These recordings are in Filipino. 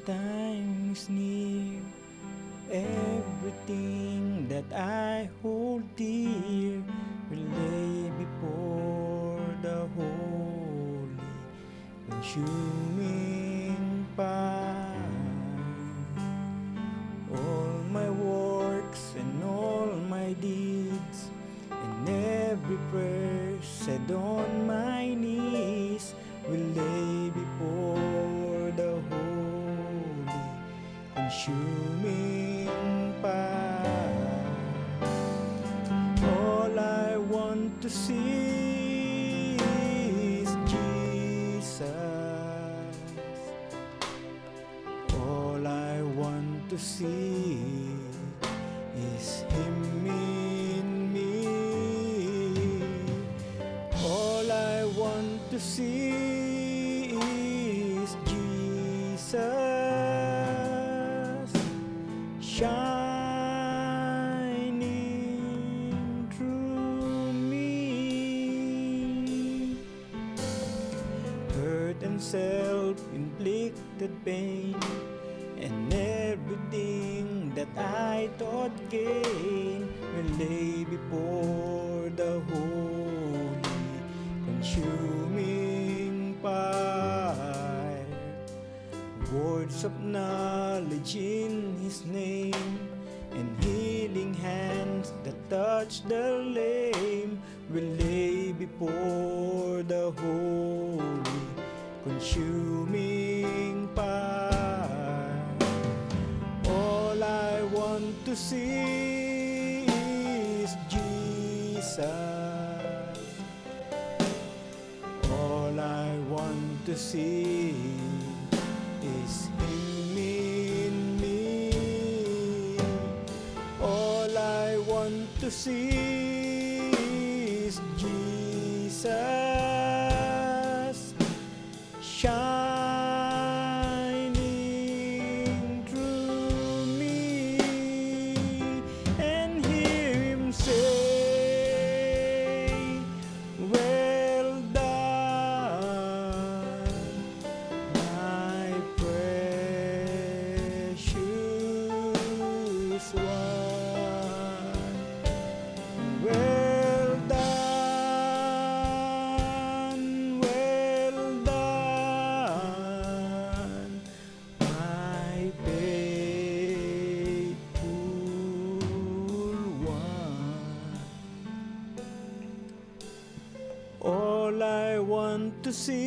time is near. Everything that I hold dear will lay before the holy consuming fire. All my works and all my deeds and every prayer said on my knees will lay before the holy consuming fire. All I want to see is Jesus. All I want to see is Him in me. All I want to see is Jesus shining through me. Hurt and self-inflicted pain and everything that I thought gain will lay before the holy consuming fire. Words of knowledge in His name and healing hands that touch the lame will lay before the holy consuming fire. All I want to see is Jesus. All I want to see is Him in me. All I want to see is Jesus shining through me, and hear Him say, well done, my precious one. Well done, my faithful one. All I want to see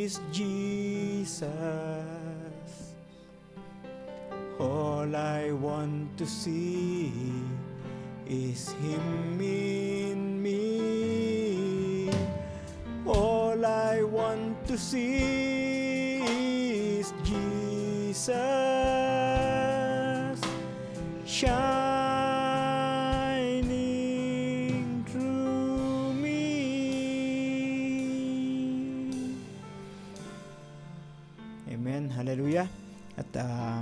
is Jesus. All I want to see is Him in me. All I want to see is Jesus shining through me. Amen. Hallelujah. At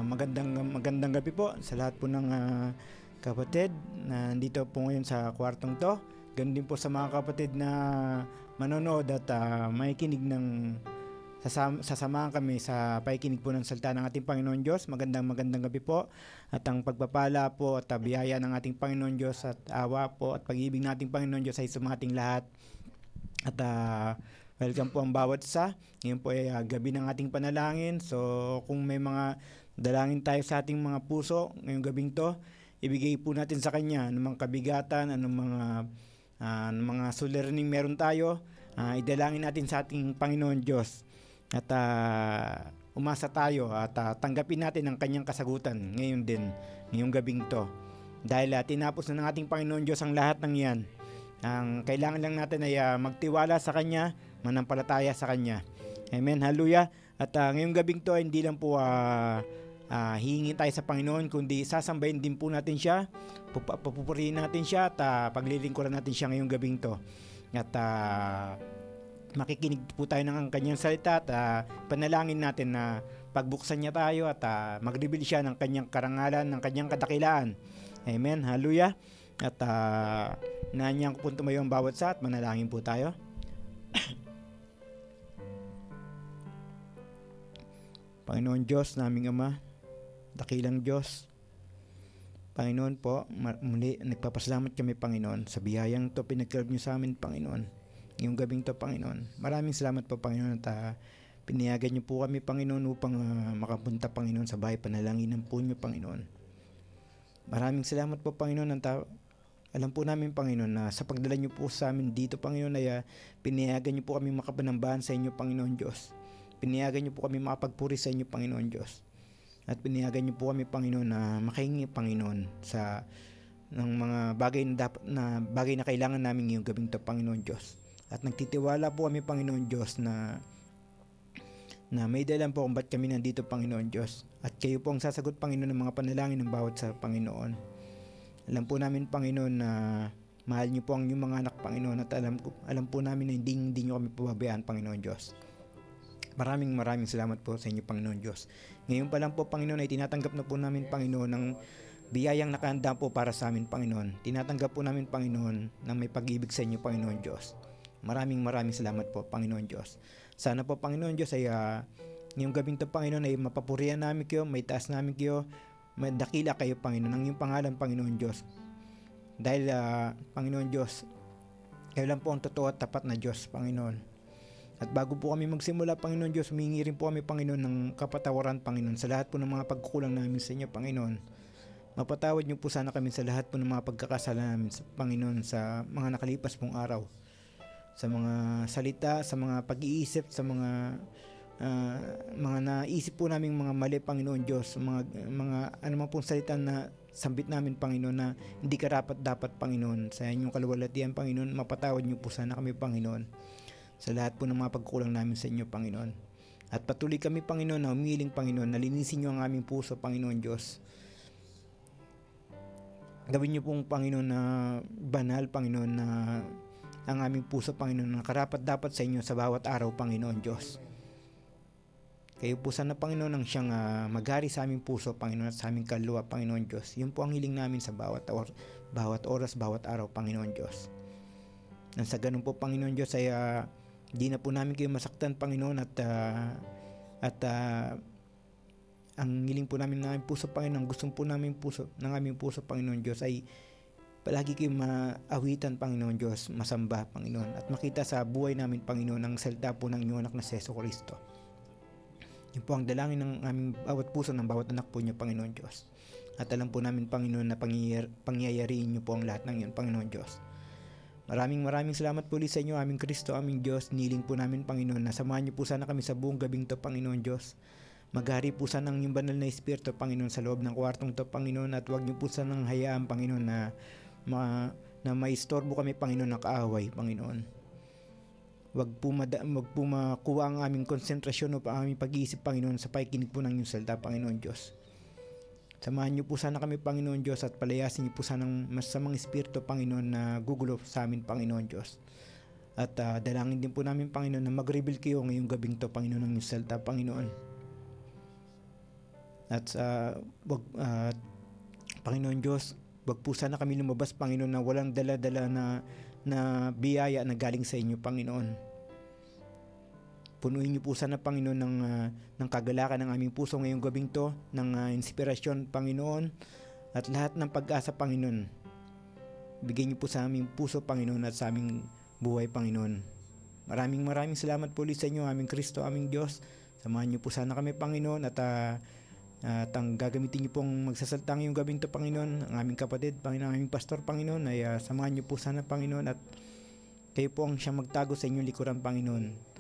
magandang gabi po sa lahat po ng kapatid na nandito po ngayon sa kwartong to. Ganun din po sa mga kapatid na manonood at makikinig ng sasamahan kami sa pakikinig po ng salita ng ating Panginoon Diyos. Magandang gabi po. At ang pagpapala po at biyaya ng ating Panginoon Diyos at awa po at pag-ibig ng ating Panginoon Diyos ay sumating lahat. At welcome po ang bawat isa. Ngayon po ay gabi ng ating panalangin. So kung may mga dalangin tayo sa ating mga puso ngayong gabing to, ibigay po natin sa Kanya anumang kabigatan, anumang mga suliraning meron tayo, idalangin natin sa ating Panginoon Diyos. At umasa tayo at tanggapin natin ang Kanyang kasagutan ngayong gabing to. Dahil tinapos na ng ating Panginoon Diyos ang lahat ng yan. Ang kailangan lang natin ay magtiwala sa Kanya, manampalataya sa Kanya. Amen, hallelujah. At ngayong gabing to, hindi lang po hihingin tayo sa Panginoon, kundi sasambahin din po natin siya, papupurihin natin siya at paglilingkuran natin siya ngayong gabing to. At makikinig po tayo ng Kanyang salita at panalangin natin na pagbuksan niya tayo at mag-reveal siya ng Kanyang karangalan, ng Kanyang kadakilaan. Amen, hallelujah. At nanyang ko po tumayo ang bawat sa at manalangin po tayo. Panginoon Diyos, naming Ama, dakilang Diyos, Panginoon po, muli nagpapasalamat kami, Panginoon, sa biyayang to pinagkaloob niyo sa amin, Panginoon. Ngayong gabing to, Panginoon. Maraming salamat po, Panginoon, at pinayagan niyo po kami, Panginoon, upang makapunta, Panginoon, sa bahay panalanginan po niyo, Panginoon. Maraming salamat po, Panginoon. Alam po namin, Panginoon, na sa pagdala niyo po sa amin dito, Panginoon, ay pinayagan niyo po kami makapanambahan sa inyo, Panginoon Diyos. Pinayagan niyo po kami makapagpuri sa inyo, Panginoon Diyos. At pinayagan niyo po kami, Panginoon, na makahingi, Panginoon, sa ng mga bagay na kailangan namin ngayong gabing to, Panginoon Diyos. At nagtitiwala po kami, Panginoon Diyos, na may dahilan po kung ba't kami nandito, Panginoon Diyos. At kayo po ang sasagot, Panginoon, ng mga panalangin ng bawat sa Panginoon. Alam po namin, Panginoon, na mahal niyo po ang inyong mga anak, Panginoon. At alam po namin na hindi niyo kami pababayaan, Panginoon Diyos. Maraming salamat po sa inyo, Panginoon Diyos. Ngayon pa lang po, Panginoon, ay tinatanggap na po namin, Panginoon, ng biyayang nakahanda po para sa amin, Panginoon. Tinatanggap po namin, Panginoon, na may pag-ibig sa inyo, Panginoon Diyos. Maraming salamat po, Panginoon Diyos. Sana po, Panginoon Diyos, ay ngayong gabing to, Panginoon, ay mapapurihan namin kayo, may taas namin kayo, may dakila kayo, Panginoon, ang iyong pangalan, Panginoon Diyos. Dahil, Panginoon Diyos, kayo lang po ang totoo at tapat na Diyos, Panginoon. At bago po kami magsimula, Panginoon Diyos, humingi rin po kami, Panginoon, ng kapatawaran, Panginoon, sa lahat po ng mga pagkukulang namin sa inyo, Panginoon. Mapatawad niyo po sana kami sa lahat po ng mga pagkakasala namin, Panginoon, sa mga nakalipas pong araw. Sa mga salita, sa mga pag-iisip, sa mga naisip po namin mga mali, Panginoon Diyos, mga anumang pong salita na sambit namin, Panginoon, na hindi karapat-dapat, Panginoon, sa inyong kaluwalhatian, Panginoon. Mapatawad niyo po sana kami, Panginoon, sa lahat po ng mga pagkukulang namin sa inyo, Panginoon. At patuloy kami, Panginoon, na humiling, Panginoon, na linisin niyo ang aming puso, Panginoon Diyos. Gawin niyo pong, Panginoon, na banal, Panginoon, na ang aming puso, Panginoon, na karapat-dapat sa inyo sa bawat araw, Panginoon Diyos. Kayo po sana, Panginoon, ang siyang maghari sa aming puso, Panginoon, at sa aming kaluluwa, Panginoon Diyos. Yun po ang hiling namin sa bawat oras, bawat araw, Panginoon Diyos. Nang sa ganun po, Panginoon Diyos, ay di na po namin kayo masaktan, Panginoon, at ang hiling po namin ng aming puso, Panginoon, ang gustong po namin ng aming puso, Panginoon Diyos, ay palagi kayo maawitan, Panginoon Diyos, masamba, Panginoon, at makita sa buhay namin, Panginoon, ang salita po ng inyong anak na si Jesucristo. Yun po ang dalangin ng aming bawat puso ng bawat anak po niyo, Panginoon Diyos. At alam po namin, Panginoon, na pangyayariin niyo po ang lahat ng iyon, Panginoon Diyos. Maraming salamat po ulit sa inyo, aming Kristo, aming Diyos. Niling po namin, Panginoon, na samahan niyo po sana kami sa buong gabing to, Panginoon Diyos. Maghari po sana ang inyong banal na Espiritu, Panginoon, sa loob ng kwartong to, Panginoon, at huwag niyo po sanang hayaan, Panginoon, na maistorbo kami, Panginoon, ng kaaway, Panginoon. Huwag po makuha ang aming konsentrasyon o aming pag-iisip, Panginoon, sa pakikinig po ng inyong salita, Panginoon Diyos. Samahan niyo po sana kami, Panginoon Diyos, at palayasin niyo po sana ng masamang espiritu, Panginoon, na gugulo sa amin, Panginoon Diyos. At dalangin din po namin, Panginoon, na mag-reveal kayo ngayong gabing to, Panginoon, ng inyong salita, Panginoon. At Panginoon Diyos, wag po sana kami lumabas, Panginoon, na walang dala-dala na biyaya na galing sa inyo, Panginoon. Punuin niyo po sana, Panginoon, ng kagalakan ng aming puso ngayong gabing to, ng inspirasyon, Panginoon, at lahat ng pag-asa, Panginoon. Bigyan niyo po sa aming puso, Panginoon, at sa aming buhay, Panginoon. Maraming salamat po ulit sa inyo, aming Kristo, aming Diyos. Samahan niyo po sana kami, Panginoon, at ang gagamitin niyo pong magsasalta ngayong gabing to, Panginoon, ang aming kapatid, Panginoon, aming pastor, Panginoon, ay samahan niyo po sana, Panginoon, at kayo po ang siyang magtago sa inyong likuran, Panginoon.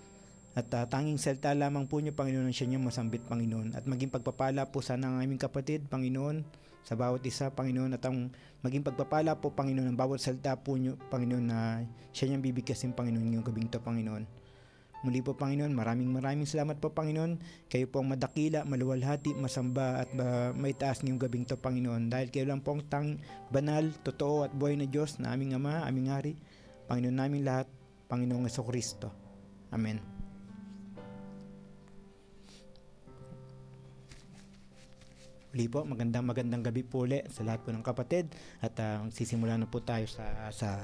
At tanging salita lamang po niyo, Panginoon, ang siya niyang masambit, Panginoon. At maging pagpapala po sana ang aming kapatid, Panginoon, sa bawat isa, Panginoon. At ang maging pagpapala po, Panginoon, ang bawat salita po niyo, Panginoon, na siya niyang bibigkasin, Panginoon, yung gabing to, Panginoon. Muli po, Panginoon, maraming salamat po, Panginoon. Kayo po ang madakila, maluwalhati, masamba, at maitaas ngayong gabing to, Panginoon. Dahil kayo lang po ang banal, totoo, at buhay na Diyos, na aming Ama, aming Hari, Panginoon namin lahat, Panginoong Jesucristo. Amen. Uli po, magandang gabi po ulit sa lahat po ng kapatid, at sisimula na po tayo sa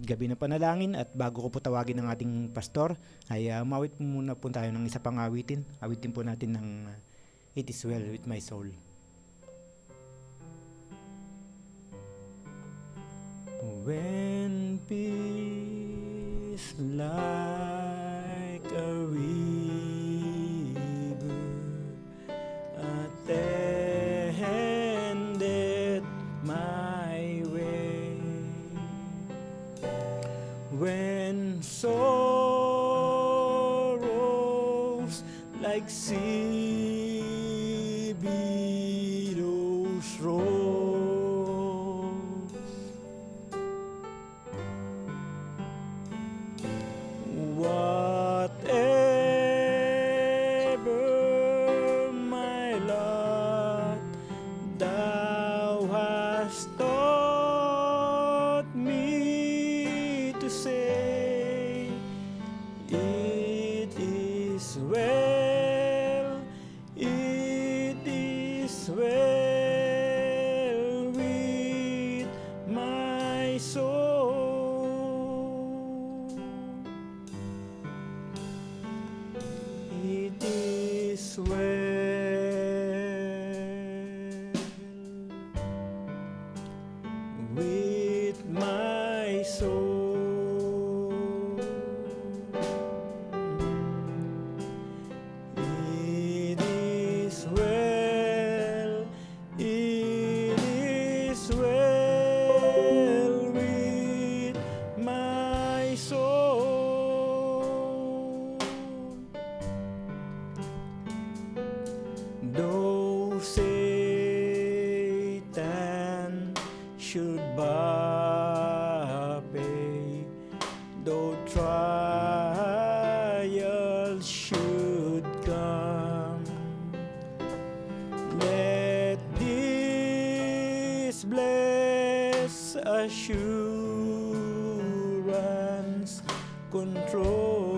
gabi na panalangin at bago ko po tawagin ng ating pastor ay mawit po muna po tayo ng isa pang awitin. Awitin po natin ng It Is Well With My Soul. When peace like a river attended my way, when sorrows like sea billows roll, whatever my lot, thou hast taught me to say, it is well, it is well with my soul. It is well with my soul. It is well, it is well with my soul. Though Satan should buffet, though trials should come, let this blessed assurance control,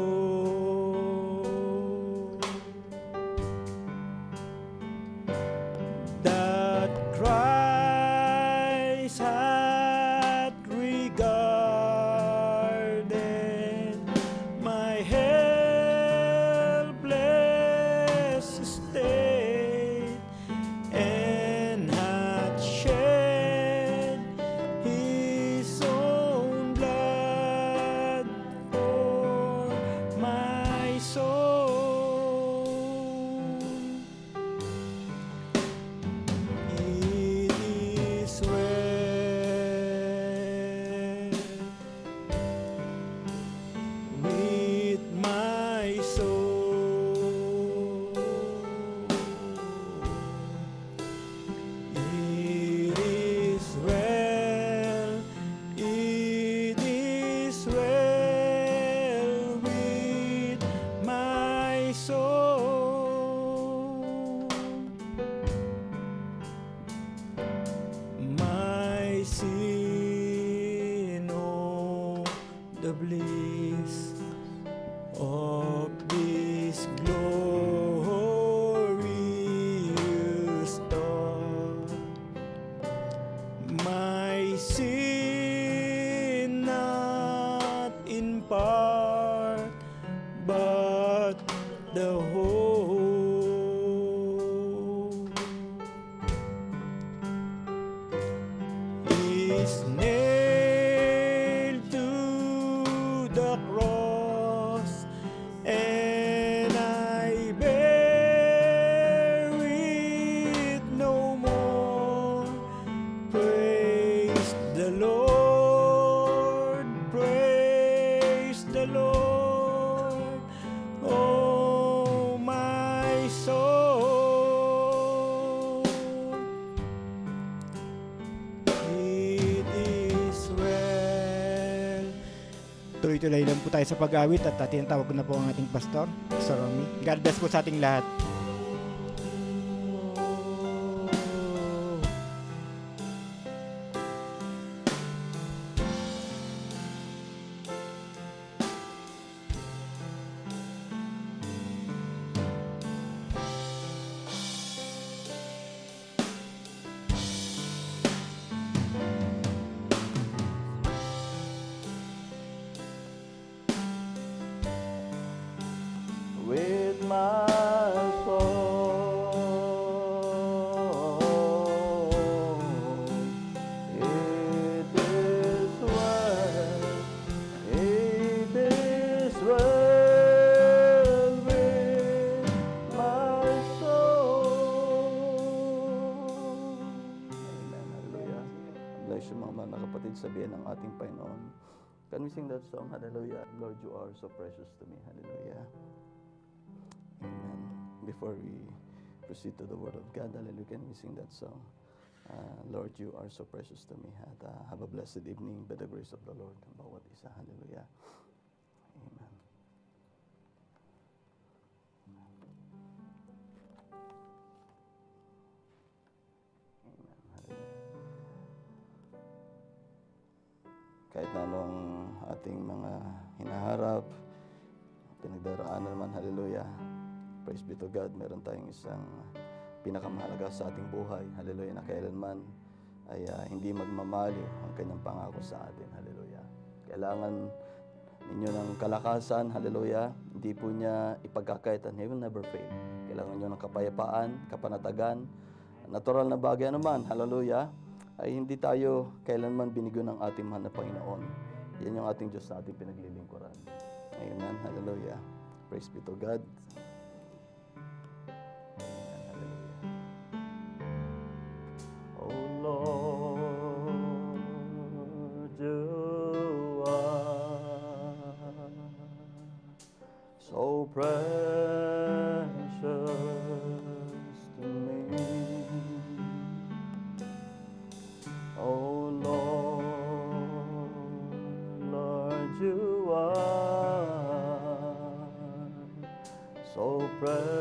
that Christ hath regarded my helpless state, and hath shed his own blood for my soul. It is well with my soul. It is well, it is well with my soul. My sin, oh, the bliss of this glorious thought. My sin not in part, but the whole is nailed to the cross, and I bear it no more. Praise the Lord, praise the Lord, oh my soul. It is well. Tuloy-tuloy lang po tayo sa pag-awit at tinatawag ko na po ang ating pastor, Pastor Romy. God bless po sa ating lahat. bless you, mga mahal na kapatid, sabihin ng ating Panginoon. Can we sing that song? Hallelujah. Lord, you are so precious to me. Hallelujah. Amen. Before we proceed to the Word of God, hallelujah, can we sing that song? Lord, you are so precious to me. At have a blessed evening by the grace of the Lord. Bawat isa. Hallelujah. Amen. Amen. Hallelujah. Kahit na anong ating mga hinaharap, pinagdaraanan naman, hallelujah. Praise be to God. Meron tayong isang pinakamahalaga sa ating buhay, hallelujah, na kailanman ay hindi magmamaliw ang kanyang pangako sa atin, hallelujah. Kailangan ninyo ng kalakasan, hallelujah. Hindi po niya ipagkakaitan. He will never fail. Kailangan nyo ng kapayapaan, kapanatagan, natural na bagay naman, hallelujah, ay hindi tayo kailanman binigo ng ating mahal na Panginoon. Yan yung ating Diyos na ating pinaglilingkuran. Amen, hallelujah. Praise be to God. Amen, hallelujah. Oh Lord, you are so precious to me. Oh Lord, you are so precious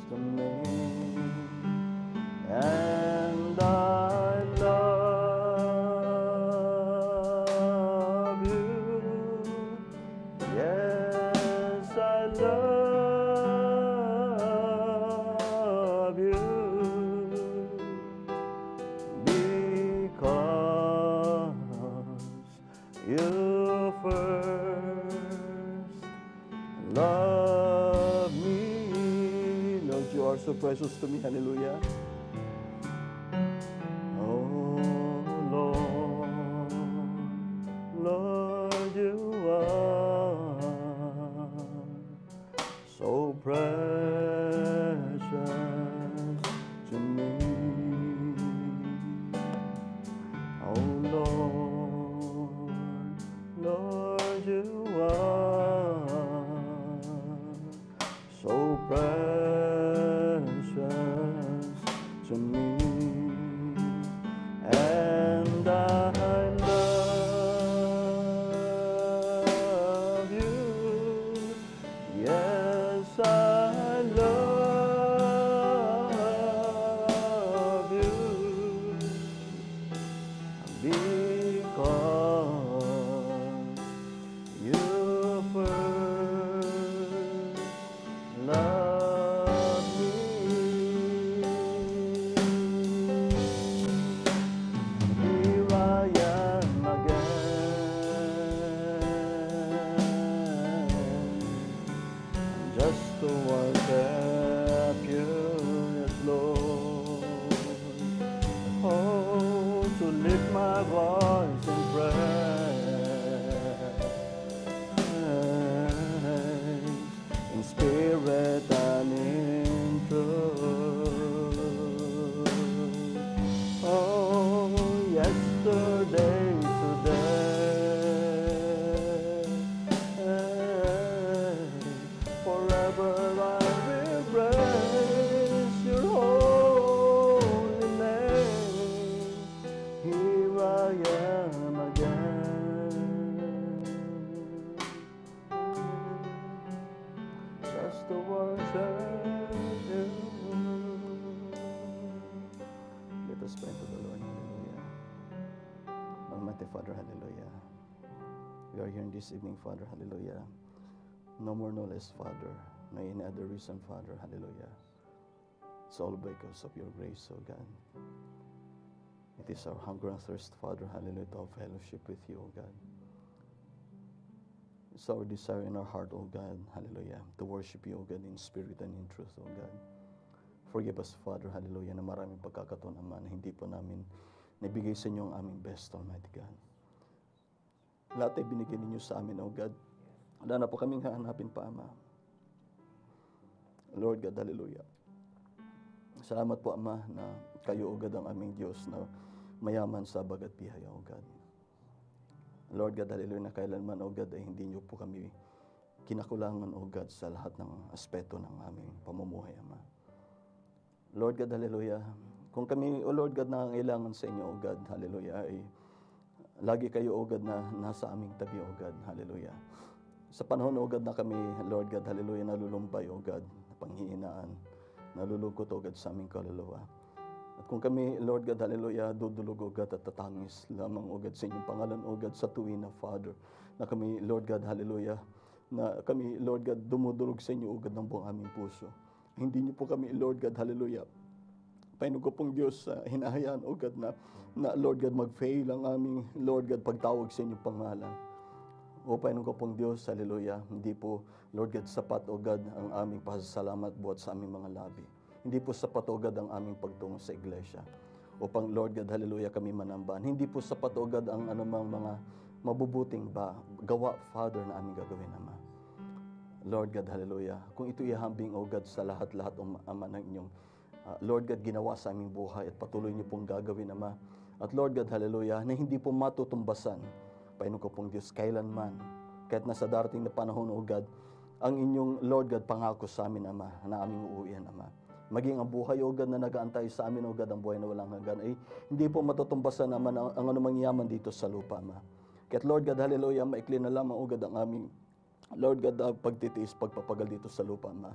to me, and I love you. Yes, I love you. You first love me. Lord, you are so precious to me. Hallelujah. Oh, Lord, Lord, you are so precious to me. Oh, Lord, Lord, you are so precious to me, and I love you. Yes, I love you, because you first loved me. Here I am again, just to worship you, yes, Lord. Oh, to lift my voice in praise, in spirit and in truth. Oh, yesterday, today, forever I will praise your holy name. Here I am again, just to worship you. Let us pray to the Lord. Hallelujah. Almighty Father, hallelujah. We are here in this evening, Father, hallelujah. No more, no less, Father. No any other reason, Father, hallelujah. It's all because of your grace, O God. It is our hunger and thirst, Father, hallelujah, to have fellowship with you, O God. It's our desire in our heart, O God, hallelujah, to worship you, O God, in spirit and in truth, O God. Forgive us, Father, hallelujah, na maraming pagkakataon naman na hindi po namin nabigay sa inyo ang aming best, Almighty God. Lahat ay binigay ninyo sa amin, O God. Wala na po kaming hahanapin pa, Ama. Lord God, hallelujah. Salamat po, Ama, na kayo, O God, ang aming Diyos na mayaman sa bagat biyaya, O God. Lord God, hallelujah, na kailanman, O God, ay hindi niyo po kami kinakulangan, O God, sa lahat ng aspeto ng aming pamumuhay, Ama. Lord God, hallelujah, kung kami, O Lord God, nangangailangan sa inyo, O God, hallelujah, ay lagi kayo, O God, na nasa aming tabi, O God, hallelujah. Sa panahon, O God, na kami, Lord God, hallelujah, nalulumbay, O God, panghihinaan, nalulungkot, O God, sa aming kaluluwa. At kung kami, Lord God, hallelujah, dudulog, O God, at tatangis lamang, O God, sa inyong pangalan, O God, sa tuwin na Father, na kami, Lord God, hallelujah, na kami, Lord God, dumudulog sa inyo, O God, ng buong aming puso. Hindi niyo po kami, Lord God, hallelujah, Panginoon ko pong Diyos, hinahayaan, O God, na Lord God, mag-fail ang aming, Lord God, pagtawag sa inyong pangalan. O Panginoon ko pong Diyos, hallelujah, hindi po, Lord God, sapat, O God, ang aming pasasalamat buhat sa aming mga labi. Hindi po sapat, O God, ang aming pagtungo sa iglesia. Upang, Lord God, hallelujah, kami manambahan. Hindi po sapat, O God, ang anumang mga mabubuting gawa, Father, na aming gagawin, Ama. Lord God, hallelujah, kung ito ihambing, O God, sa lahat-lahat, Ama, ng inyong, Lord God, ginawa sa aming buhay at patuloy niyo pong gagawin, Ama. At Lord God, hallelujah, na hindi po matutumbasan, Panginoon ko pong Diyos, kailanman, kahit nasa darating na panahon, O God, ang inyong, Lord God, pangako sa amin, Ama, na aming uuwian, Ama. Maging ang buhay, O God, na nag-aantay sa amin, O God, ang buhay na walang hanggan, ay hindi po matutumbasan, Ama, ang anumang yaman dito sa lupa, Ama. Kahit Lord God, hallelujah, maikli na lamang, O God, ang aming, Lord God, pagtitiis, pagpapagal dito sa lupa, Ama.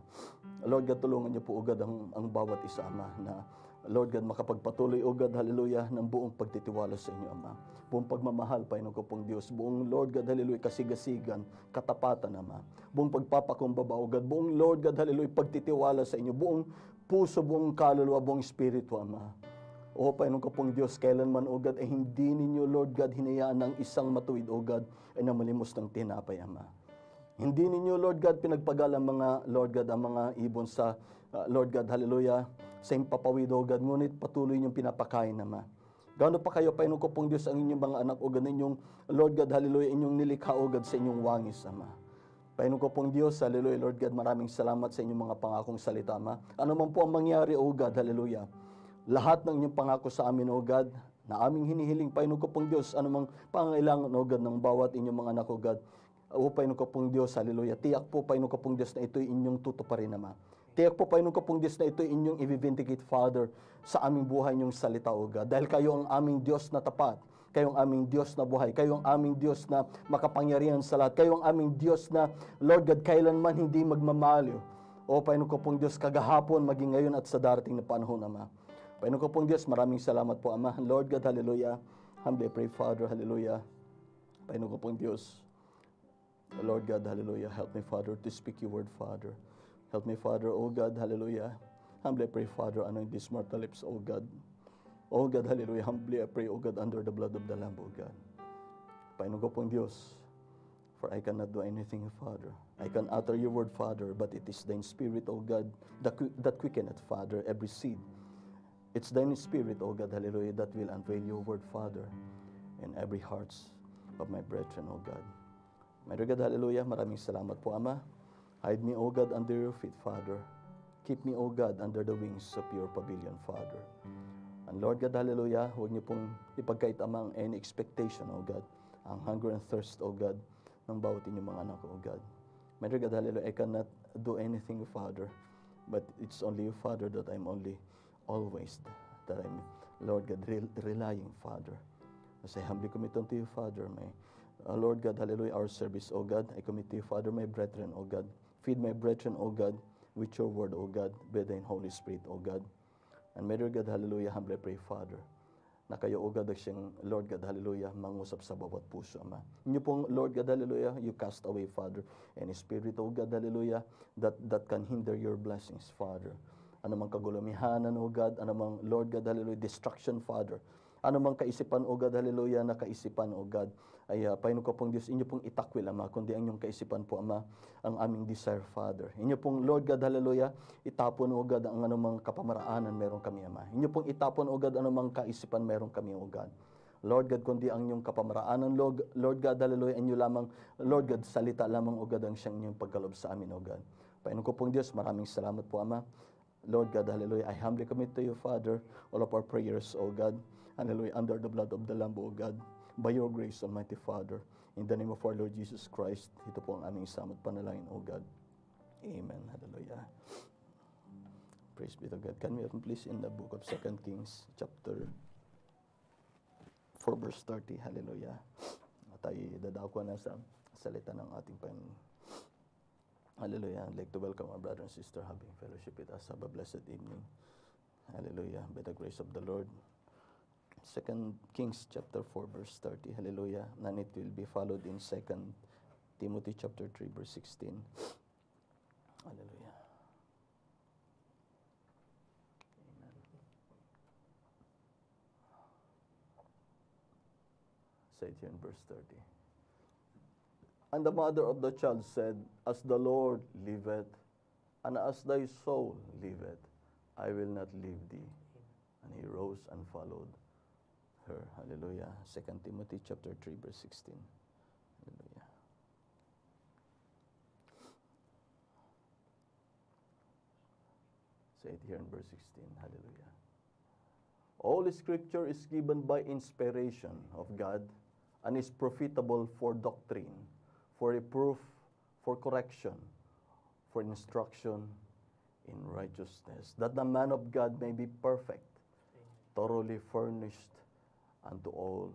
Lord God, tulungan niyo po, O God, ang bawat isa, Ama, na Lord God, makapagpatuloy, O God, hallelujah, ng buong pagtitiwala sa inyo, Ama. Buong pagmamahal, Panginoon ko pong Diyos. Buong, Lord God, hallelujah, kasigasigan, katapatan, Ama. Buong pagpapakumbaba, O God. Buong, Lord God, hallelujah, pagtitiwala sa inyo. Buong puso, buong kaluluwa, buong espiritu, Ama. O Panginoon ko pong Diyos, kailanman, O God, ay hindi ninyo, Lord God, hinayaan ng isang matuwid, O God, ay namalimos ng tinapay, Ama. Hindi ninyo, Lord God, pinagpagal ang mga, Lord God, ang mga ibon sa, Lord God, hallelujah, sa impapawid, O God, ngunit patuloy niyong pinapakain, Ama. Gaano pa kayo, Panginoon ko pong Diyos, ang inyong mga anak, O God, inyong, Lord God, hallelujah, inyong nilikha, O God, sa inyong wangis, Ama. Panginoon ko pong Diyos, hallelujah, Lord God, maraming salamat sa inyong mga pangakong salita, Ama. Ano man po ang mangyari, O God, hallelujah, lahat ng inyong pangako sa amin, O God, na aming hinihiling, Panginoon ko pong Diyos, anumang pangailangan, O God, ng bawat inyong mga anak, O God, O Panginoon ko pong Diyos, hallelujah. Tiyak po, Panginoon ko pong Diyos, na ito'y inyong tutuparin, Ama. Tiyak po, Panginoon ko pong Diyos, na ito'y inyong i-vindicate, Father, sa aming buhay inyong salita, O God. Dahil kayo ang aming Diyos na tapat, kayo ang aming Diyos na buhay, kayo ang aming Diyos na makapangyarihan sa lahat, kayo ang aming Diyos na, Lord God, kailanman hindi magmamaliw. O Panginoon ko pong Diyos, kagahapon, maging ngayon at sa darating na panahon, Ama. Panginoon ko pong Diyos, maraming salamat po, Ama. Lord God, hallelujah. Humbly pray, Father, hallelujah. Panginoon ko pong Diyos, Lord God, hallelujah, help me, Father, to speak your word, Father. Help me, Father, O God, hallelujah. Humbly I pray, Father, anoint these mortal lips, O God. O God, hallelujah, humbly I pray, O God, under the blood of the Lamb, O God. Panginoon ko pong Diyos, for I cannot do anything, Father. I can utter your word, Father, but it is thine spirit, O God, that quickeneth, Father, every seed. It's thine spirit, O God, hallelujah, that will unveil your word, Father, in every hearts of my brethren, O God. My God, hallelujah, maraming salamat po, Ama. Hide me, O God, under your feet, Father. Keep me, O God, under the wings of your pavilion, Father. And Lord God, hallelujah, huwag niyo pong ipagkait, Ama, ang any expectation, O God, ang hunger and thirst, O God, ng bawat inyong mga anak, O God. My God, hallelujah, I cannot do anything, Father, but it's only you, Father, that I'm only always, that I'm, Lord God, relying, Father. As I humbly commit unto you, Father, my Lord God, hallelujah, our service, O God, I commit to you, Father, my brethren, O God. Feed my brethren, O God, with your word, O God, by thine Holy Spirit, O God. And may God, hallelujah, humbly pray, Father, na kayo, O God, siyang, Lord God, hallelujah, mangusap sa bawat puso, Ama. Inyo pong, Lord God, hallelujah, you cast away, Father, any spirit, O God, hallelujah, that can hinder your blessings, Father. Anumang kagulamihanan, O God, anumang, Lord God, hallelujah, destruction, Father. Anumang kaisipan, O God, hallelujah, na kaisipan, O God, ay Panginoon ko pong Diyos, inyo pong itakwil, Ama, kundi ang inyong kaisipan po, Ama, ang aming desire, Father. Inyo pong, Lord God, hallelujah, itapon, O God, ang anumang kapamaraanan meron kami, Ama. Inyo pong itapon, O God, anumang kaisipan meron kami, O God. Lord God, kundi ang inyong kapamaraanan, Lord God, hallelujah, inyo lamang, Lord God, salita lamang, O God, ang siyang inyong pagkalob sa amin, O God. Panginoon ko pong Diyos, maraming salamat po, Ama. Lord God, hallelujah, I humbly commit to you, Father, all of our prayers, O God, hallelujah, under the blood of the Lamb, O God, by your grace, Almighty Father, in the name of our Lord Jesus Christ, ito po ang aming samot panalangin, O God. Amen. Hallelujah. Praise be to God. Can we open please in the book of 2 Kings, chapter 4, verse 30. Hallelujah. Tayo dadako na sa salita ng ating Panginoon. Hallelujah. I'd like to welcome our brother and sister having fellowship with us. Have a blessed evening. Hallelujah. By the grace of the Lord. 2 Kings chapter 4 verse 30. Hallelujah. And it will be followed in 2 Timothy chapter 3 verse 16. Hallelujah. Amen. Say it here in verse 30. And the mother of the child said, As the Lord liveth, and as thy soul liveth, I will not leave thee. And he rose and followed her. Hallelujah. 2 Timothy chapter 3 verse 16. Hallelujah. Say it here in verse 16. Hallelujah. All scripture is given by inspiration of God and is profitable for doctrine, for reproof, for correction, for instruction in righteousness, that the man of God may be perfect, thoroughly furnished unto all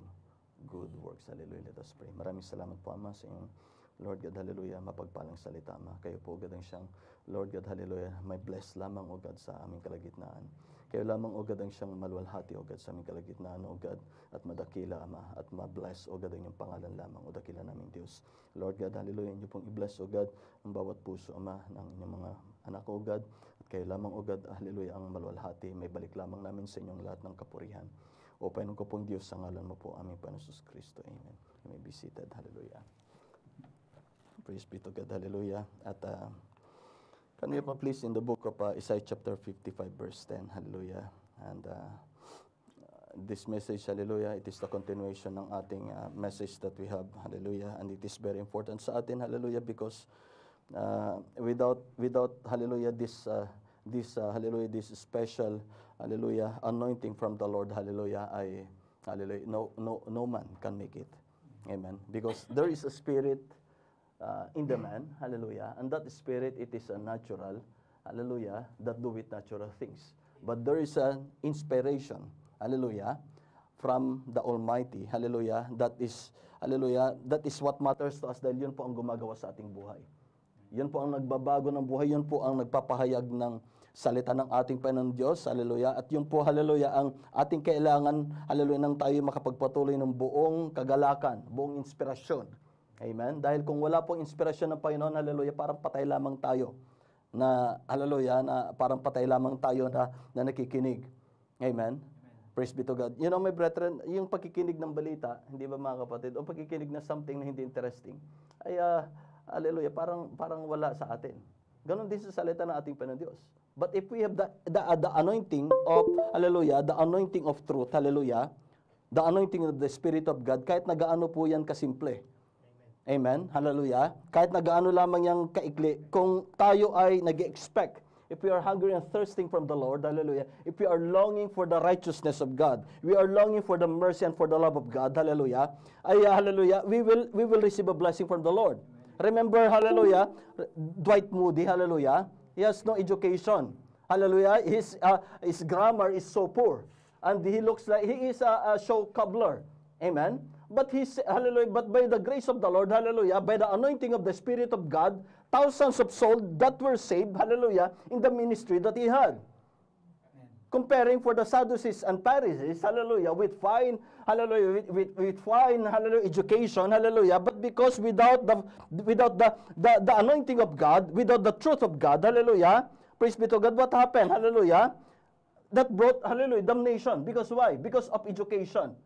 good works. Hallelujah. Let us pray. Maraming salamat po, Ama, sa inyong Lord God, hallelujah, mapagpalang salita, Ama. Kayo po, God, ang siyang, Lord God, hallelujah, may bless lamang, O God, sa aming kalagitnaan. Kayo lamang, O God, ang siyang maluwalhati, O God, sa aming kalagitnaan, O God, at madakila, Ama, at mabless, O God, ang iyong pangalan lamang, O dakila naming Diyos. Lord God, hallelujah, inyo pong i-bless, O God, ang bawat puso, Ama, ng inyong mga anak, O God, at kayo lamang, O God, hallelujah, ang maluwalhati, may balik lamang namin sa inyong lahat ng kapurihan. O Panginoon ko pong Diyos, sa ngalan mo po, aming Panginoon Jesus Kristo. Amen. You may be seated. Hallelujah. Praise be to God. Hallelujah. At can we please in the book of Isaiah chapter 55 verse 10. Hallelujah. And this message, hallelujah, it is the continuation ng ating message that we have. Hallelujah. And it is very important sa atin. Hallelujah. Because without hallelujah, this hallelujah, this special, hallelujah, anointing from the Lord, hallelujah, hallelujah, no man can make it. Amen. Because there is a spirit in the man, hallelujah, and that spirit, it is a natural, hallelujah, that do with natural things. But there is an inspiration, hallelujah, from the Almighty, hallelujah, that is what matters to us dahil yun po ang gumagawa sa ating buhay. Yun po ang nagbabago ng buhay, yun po ang nagpapahayag ng salita ng ating Panginoon Diyos, hallelujah, at yun po, hallelujah, ang ating kailangan, hallelujah, nang tayo makapagpatuloy ng buong kagalakan, buong inspirasyon. Amen? Dahil kung wala pong inspirasyon ng Panginoon, hallelujah, parang patay lamang tayo na, hallelujah, na parang patay lamang tayo na nakikinig. Amen? Praise be to God. You know, my brethren, yung pagkikinig ng balita, hindi ba mga kapatid, o pagkikinig na something na hindi interesting, ay, hallelujah, parang wala sa atin. Ganon din sa salita ng ating Panginoon Diyos. But if we have the anointing of, hallelujah, the anointing of truth, hallelujah, the anointing of the Spirit of God, kahit nagaano po yan kasimple. Amen. Hallelujah. Kahit nagaano lamang yang kaikli, kung tayo ay nag-expect, if we are hungry and thirsting from the Lord, hallelujah, if we are longing for the righteousness of God, we are longing for the mercy and for the love of God, hallelujah, ay hallelujah, we will receive a blessing from the Lord. Remember, hallelujah, Dwight Moody, hallelujah, he has no education. Hallelujah, his grammar is so poor. And he looks like he is a show cobbler. Amen. But hallelujah, but by the grace of the Lord, hallelujah, by the anointing of the Spirit of God, thousands of souls that were saved, hallelujah, in the ministry that he had. Amen. Comparing for the Sadducees and Pharisees, hallelujah, with fine, hallelujah, with fine, hallelujah, education, hallelujah, but because without the anointing of God, without the truth of God, hallelujah, praise be to God, what happened? Hallelujah, that brought, hallelujah, damnation. Because why? Because of education.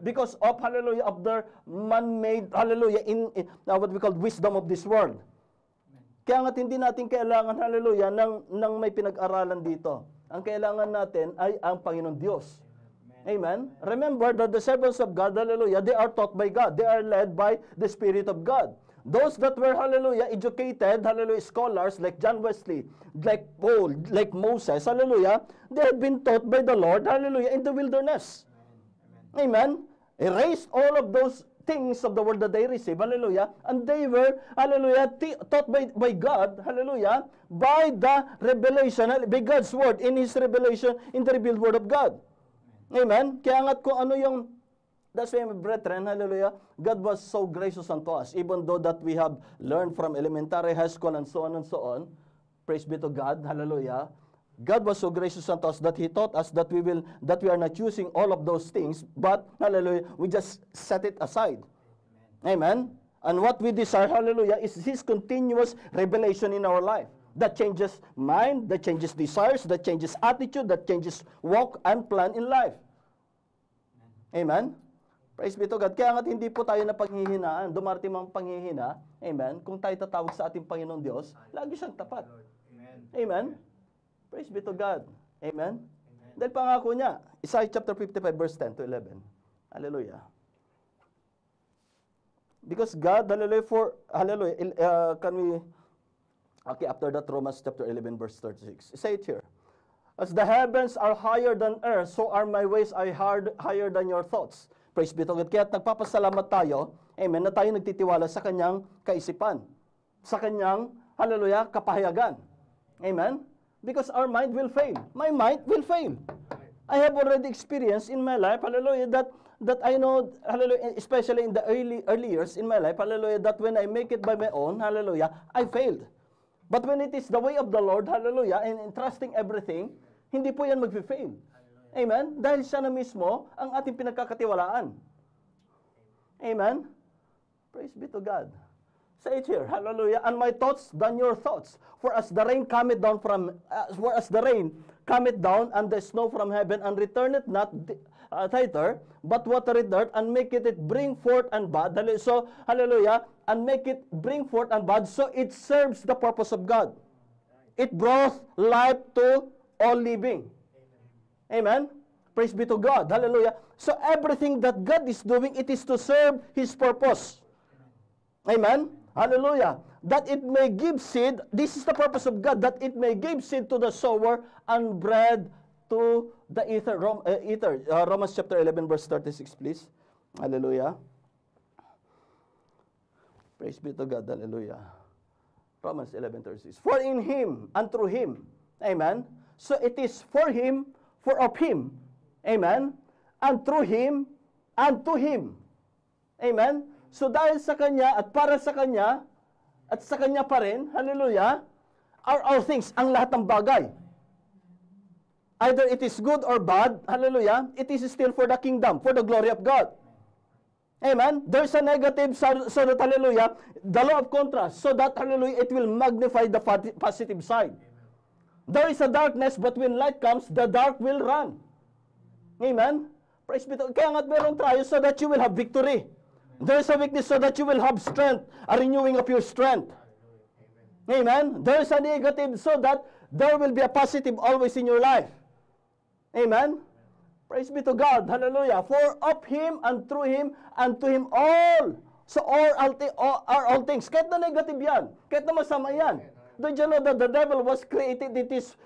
Because of, hallelujah, of their man-made, hallelujah, in what we call wisdom of this world. Amen. Kaya nga't hindi natin kailangan, hallelujah, ng may pinag-aralan dito. Ang kailangan natin ay ang Panginoon Diyos. Amen. Remember that the servants of God, hallelujah, they are taught by God. They are led by the Spirit of God. Those that were, hallelujah, educated, hallelujah, scholars like John Wesley, like Paul, like Moses, hallelujah, they had been taught by the Lord, hallelujah, in the wilderness. Amen. Erased all of those things of the world that they received, hallelujah, and they were, hallelujah, taught by God, hallelujah, by the revelation, by God's word, in His revelation, in the revealed word of God. Amen. Kaya nga't kung ano yung, that's why, my brethren, hallelujah, God was so gracious unto us, even though that we have learned from elementary, high school, and so on, praise be to God, hallelujah, God was so gracious unto us that He taught us that we are not using all of those things, but, hallelujah, we just set it aside. Amen. And what we desire, hallelujah, is His continuous revelation in our life. That changes mind, that changes desires, that changes attitude, that changes walk and plan in life. Amen. Praise be to God. Kaya nga't hindi po tayo na panghihinaan, dumarating mga panghihina, amen, kung tayo tatawag sa ating Panginoon Diyos, lagi siyang tapat. Amen. Praise be to God. Amen. Dahil pangako niya, Isaiah chapter 55 verse 10 to 11. Hallelujah. Because God, hallelujah, after that, Romans chapter 11 verse 36. Say it here. As the heavens are higher than earth, so are my ways higher than your thoughts. Praise be to God. Kaya nagpapasalamat tayo, amen, na tayo nagtitiwala sa kanyang kaisipan, sa kanyang, hallelujah, kapahayagan. Amen? Because our mind will fail. My mind will fail. I have already experienced in my life, hallelujah, that I know, hallelujah, especially in the early years in my life, hallelujah, that when I make it by my own, hallelujah, I failed. But when it is the way of the Lord, hallelujah, and entrusting everything, hindi po yan mag-fail. Amen? Dahil siya na mismo ang ating pinagkakatiwalaan. Amen? Praise be to God. Say it here, hallelujah. And my thoughts than your thoughts. For as the rain cometh down and the snow from heaven, and returneth not thither, but watereth earth, and maketh it bring forth and bud. So, hallelujah, and make it bring forth and bud, so it serves the purpose of God. It brought life to all living. Amen? Praise be to God. Hallelujah. So everything that God is doing, it is to serve His purpose. Amen? Hallelujah. That it may give seed, this is the purpose of God, that it may give seed to the sower and bread to the eater. Romans chapter 11 verse 36, please. Hallelujah. Praise be to God. Hallelujah. Romans 11:36. For in Him and through Him. Amen? So it is for Him, for of Him. Amen? And through Him, and to Him. Amen? So dahil sa Kanya, at para sa Kanya, at sa Kanya pa rin, hallelujah, are all things, ang lahat ng bagay. Either it is good or bad, hallelujah, it is still for the kingdom, for the glory of God. Amen? There's a negative, so that, hallelujah, the law of contrast, so that, hallelujah, it will magnify the positive side. There is a darkness, but when light comes, the dark will run. Amen? Praise be to God. Kaya nga't mayroong trial so that you will have victory. There is a weakness so that you will have strength, a renewing of your strength. Amen? There is a negative so that there will be a positive always in your life. Amen? Praise be to God. Hallelujah. For of Him and through Him and to Him all. So are all things. Kahit na negative yan. Kahit na masama yan. Don't you know that the devil was created, it is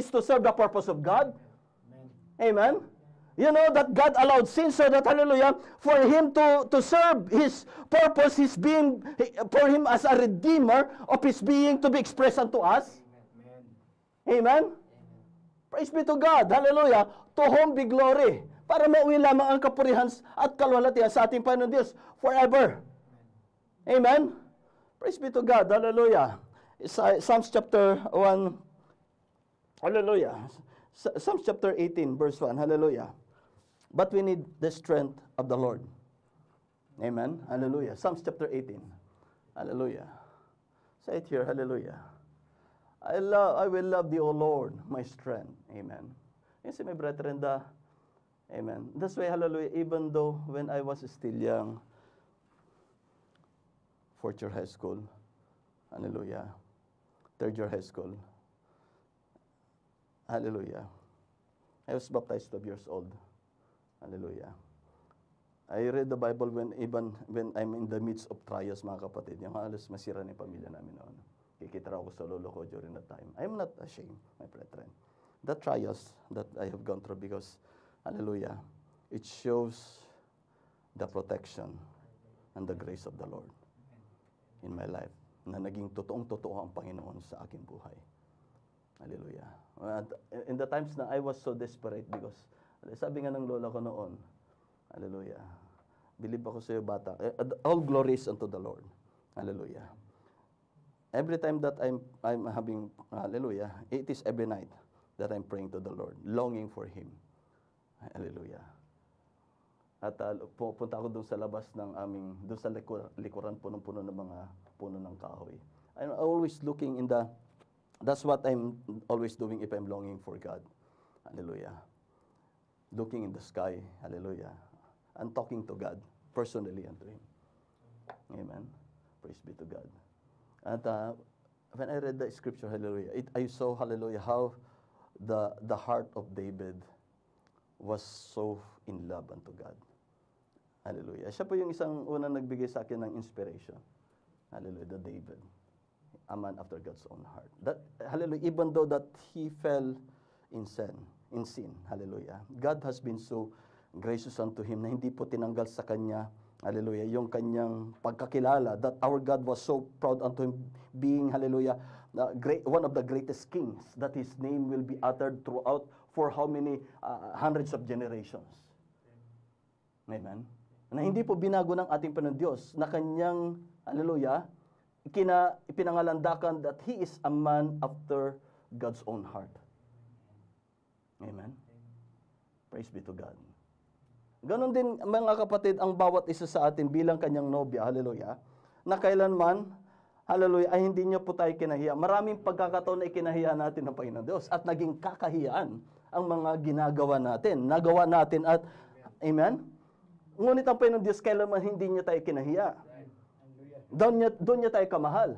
to serve the purpose of God? Amen? You know that God allowed sin so that, hallelujah, for Him to serve His purpose, for Him as a redeemer of His being to be expressed unto us. Amen? Praise be to God. Hallelujah. To whom be glory. Para mauwi lamang ang kapurihan at kalwalhatian sa ating Panginoon Diyos forever. Amen? Praise be to God. Hallelujah. Psalms chapter 1, hallelujah. Psalms chapter 18, verse 1, hallelujah. But we need the strength of the Lord. Amen, hallelujah. Psalms chapter 18, hallelujah. Say it here, hallelujah. I will love thee, O Lord, my strength. Amen. You see, my brethren, amen. That's why, hallelujah, even though when I was still young, fourth year high school, hallelujah, third year high school. Hallelujah. I was baptized 12 years old. Hallelujah. I read the Bible even when I'm in the midst of trials, mga kapatid. Yung halos masira na yung pamilya namin noon. Kikita raw ako sa lolo ko during that time. I'm not ashamed, my brethren. The trials that I have gone through because, hallelujah, it shows the protection and the grace of the Lord in my life na naging totoong-totoo ang Panginoon sa aking buhay. Hallelujah. In the times na I was so desperate because sabi nga ng lola ko noon, hallelujah, believe ako sa iyo bata. All glory is unto the Lord. Hallelujah. Every time that I'm having, hallelujah, it is every night that I'm praying to the Lord, longing for Him. Hallelujah. At pupunta ako doon sa labas ng aming, doon sa likuran punong-puno ng mga puno ng kahoy. I'm always looking in the, that's what I'm always doing if I'm longing for God. Hallelujah. Looking in the sky, hallelujah. And talking to God, personally unto Him. Amen. Praise be to God. And when I read the scripture, hallelujah, I saw, hallelujah, how the heart of David was so in love unto God. Hallelujah. Siya po yung isang unang nagbigay sa akin ng inspiration. Hallelujah, the David. A man after God's own heart. That, hallelujah, even though that he fell in sin, hallelujah, God has been so gracious unto him na hindi po tinanggal sa kanya, hallelujah, yung kanyang pagkakilala, that our God was so proud unto him being, hallelujah, one of the greatest kings, that his name will be uttered throughout for how many hundreds of generations. Amen. Na hindi po binago ng ating Panginoon Diyos na kanyang, hallelujah, ipinangalandakan that he is a man after God's own heart. Amen. Praise be to God. Ganon din, mga kapatid, ang bawat isa sa atin bilang kanyang nobya, hallelujah, na kailanman, hallelujah, ay hindi niya po tayo kinahiya. Maraming pagkakataon na ikinahiya natin ng Panginoon Diyos at naging kakahiyaan ang mga ginagawa natin, nagawa natin at, amen? Ngunit ang Panginoon Diyos, kailanman hindi niya tayo kinahiya. Doon niya tayo kamahal.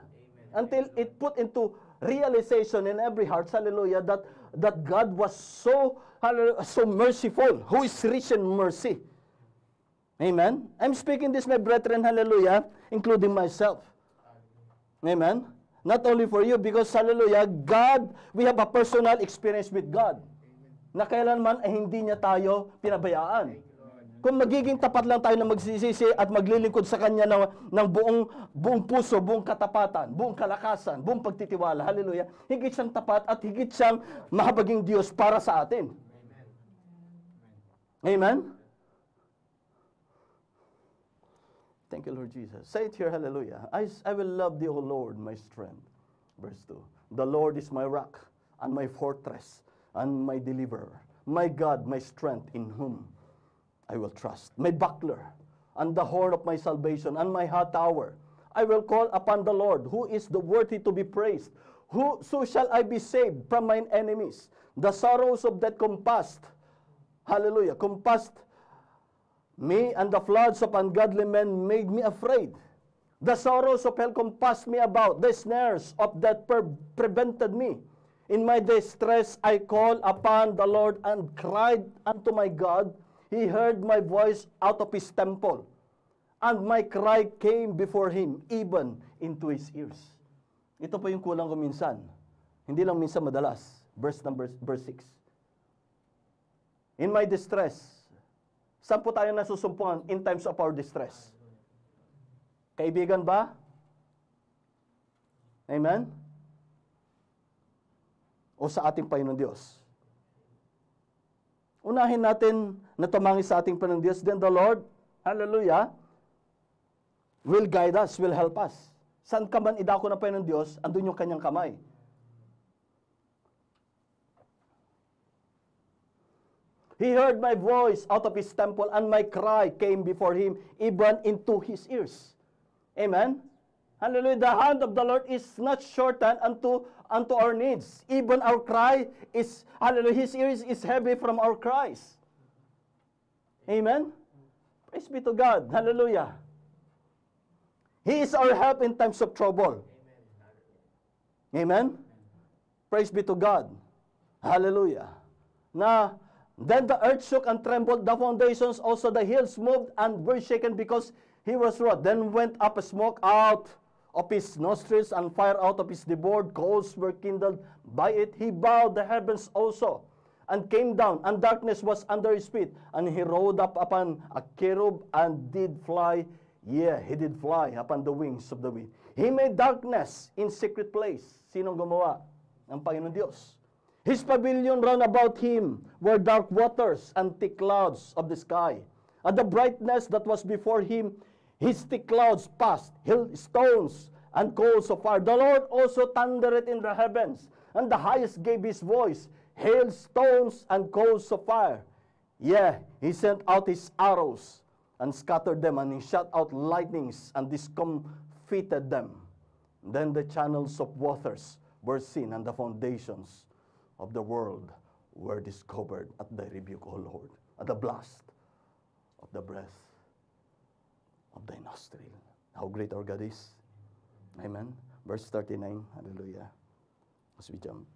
Until it put into realization in every heart, hallelujah, that God was so, hallelujah, so merciful, who is rich in mercy. Amen? I'm speaking this, my brethren, hallelujah, including myself. Amen? Not only for you, because, hallelujah, God, we have a personal experience with God. Na kailanman ay hindi niya tayo pinabayaan. Kung magiging tapat lang tayo na magsisisi at maglilingkod sa Kanya ng buong puso, buong katapatan, buong kalakasan, buong pagtitiwala, hallelujah, higit siyang tapat at higit siyang mahabaging Diyos para sa atin. Amen? Thank you, Lord Jesus. Say it here, hallelujah. I will love thee, O Lord, my strength. Verse 2. The Lord is my rock and my fortress and my deliverer. My God, my strength, in whom I will trust. My buckler and the horn of my salvation and my high tower. I will call upon the Lord, who is the worthy to be praised. So shall I be saved from mine enemies. The sorrows of death compassed, hallelujah, compassed me, and the floods of ungodly men made me afraid. The sorrows of hell compassed me about. The snares of death prevented me. In my distress I called upon the Lord and cried unto my God. He heard my voice out of his temple, and my cry came before him, even into his ears. Ito po yung kulang ko minsan. Hindi lang minsan, madalas. Verse 6. In my distress. Saan po tayo nasusumpungan in times of our distress? Kaibigan ba? Amen? O sa ating Panginoon Diyos? Unahin natin na tumangis sa ating Panginoon Diyos, then the Lord, hallelujah, will guide us, will help us. Saan ka man idako ng Panginoon Diyos, andun yung kanyang kamay. He heard my voice out of his temple, and my cry came before him, even into his ears. Amen? Hallelujah. The hand of the Lord is not shortened unto our needs. Even our cry is, hallelujah, his ears is heavy from our cries. Amen? Praise be to God. Hallelujah. He is our help in times of trouble. Amen? Praise be to God. Hallelujah. Na Then the earth shook and trembled, the foundations, also the hills moved and were shaken because he was wroth. Then went up a smoke out of his nostrils, and fire out of his debord. Coals were kindled by it. He bowed the heavens also, and came down, and darkness was under his feet. And he rode up upon a cherub, and did fly. Yeah, he did fly upon the wings of the wind. He made darkness in secret place. Sinong gumawa? Ang Panginoon Diyos. His pavilion round about him were dark waters and thick clouds of the sky. At the brightness that was before him, his thick clouds passed, hailstones and coals of fire. The Lord also thundered in the heavens, and the highest gave his voice, hailstones and coals of fire. Yeah, he sent out his arrows and scattered them, and he shot out lightnings and discomfited them. Then the channels of waters were seen, and the foundations of the world were discovered at thy rebuke, O Lord, at the blast of the breath of thy nostril. How great our God is. Amen. Verse 39, hallelujah. As we jump.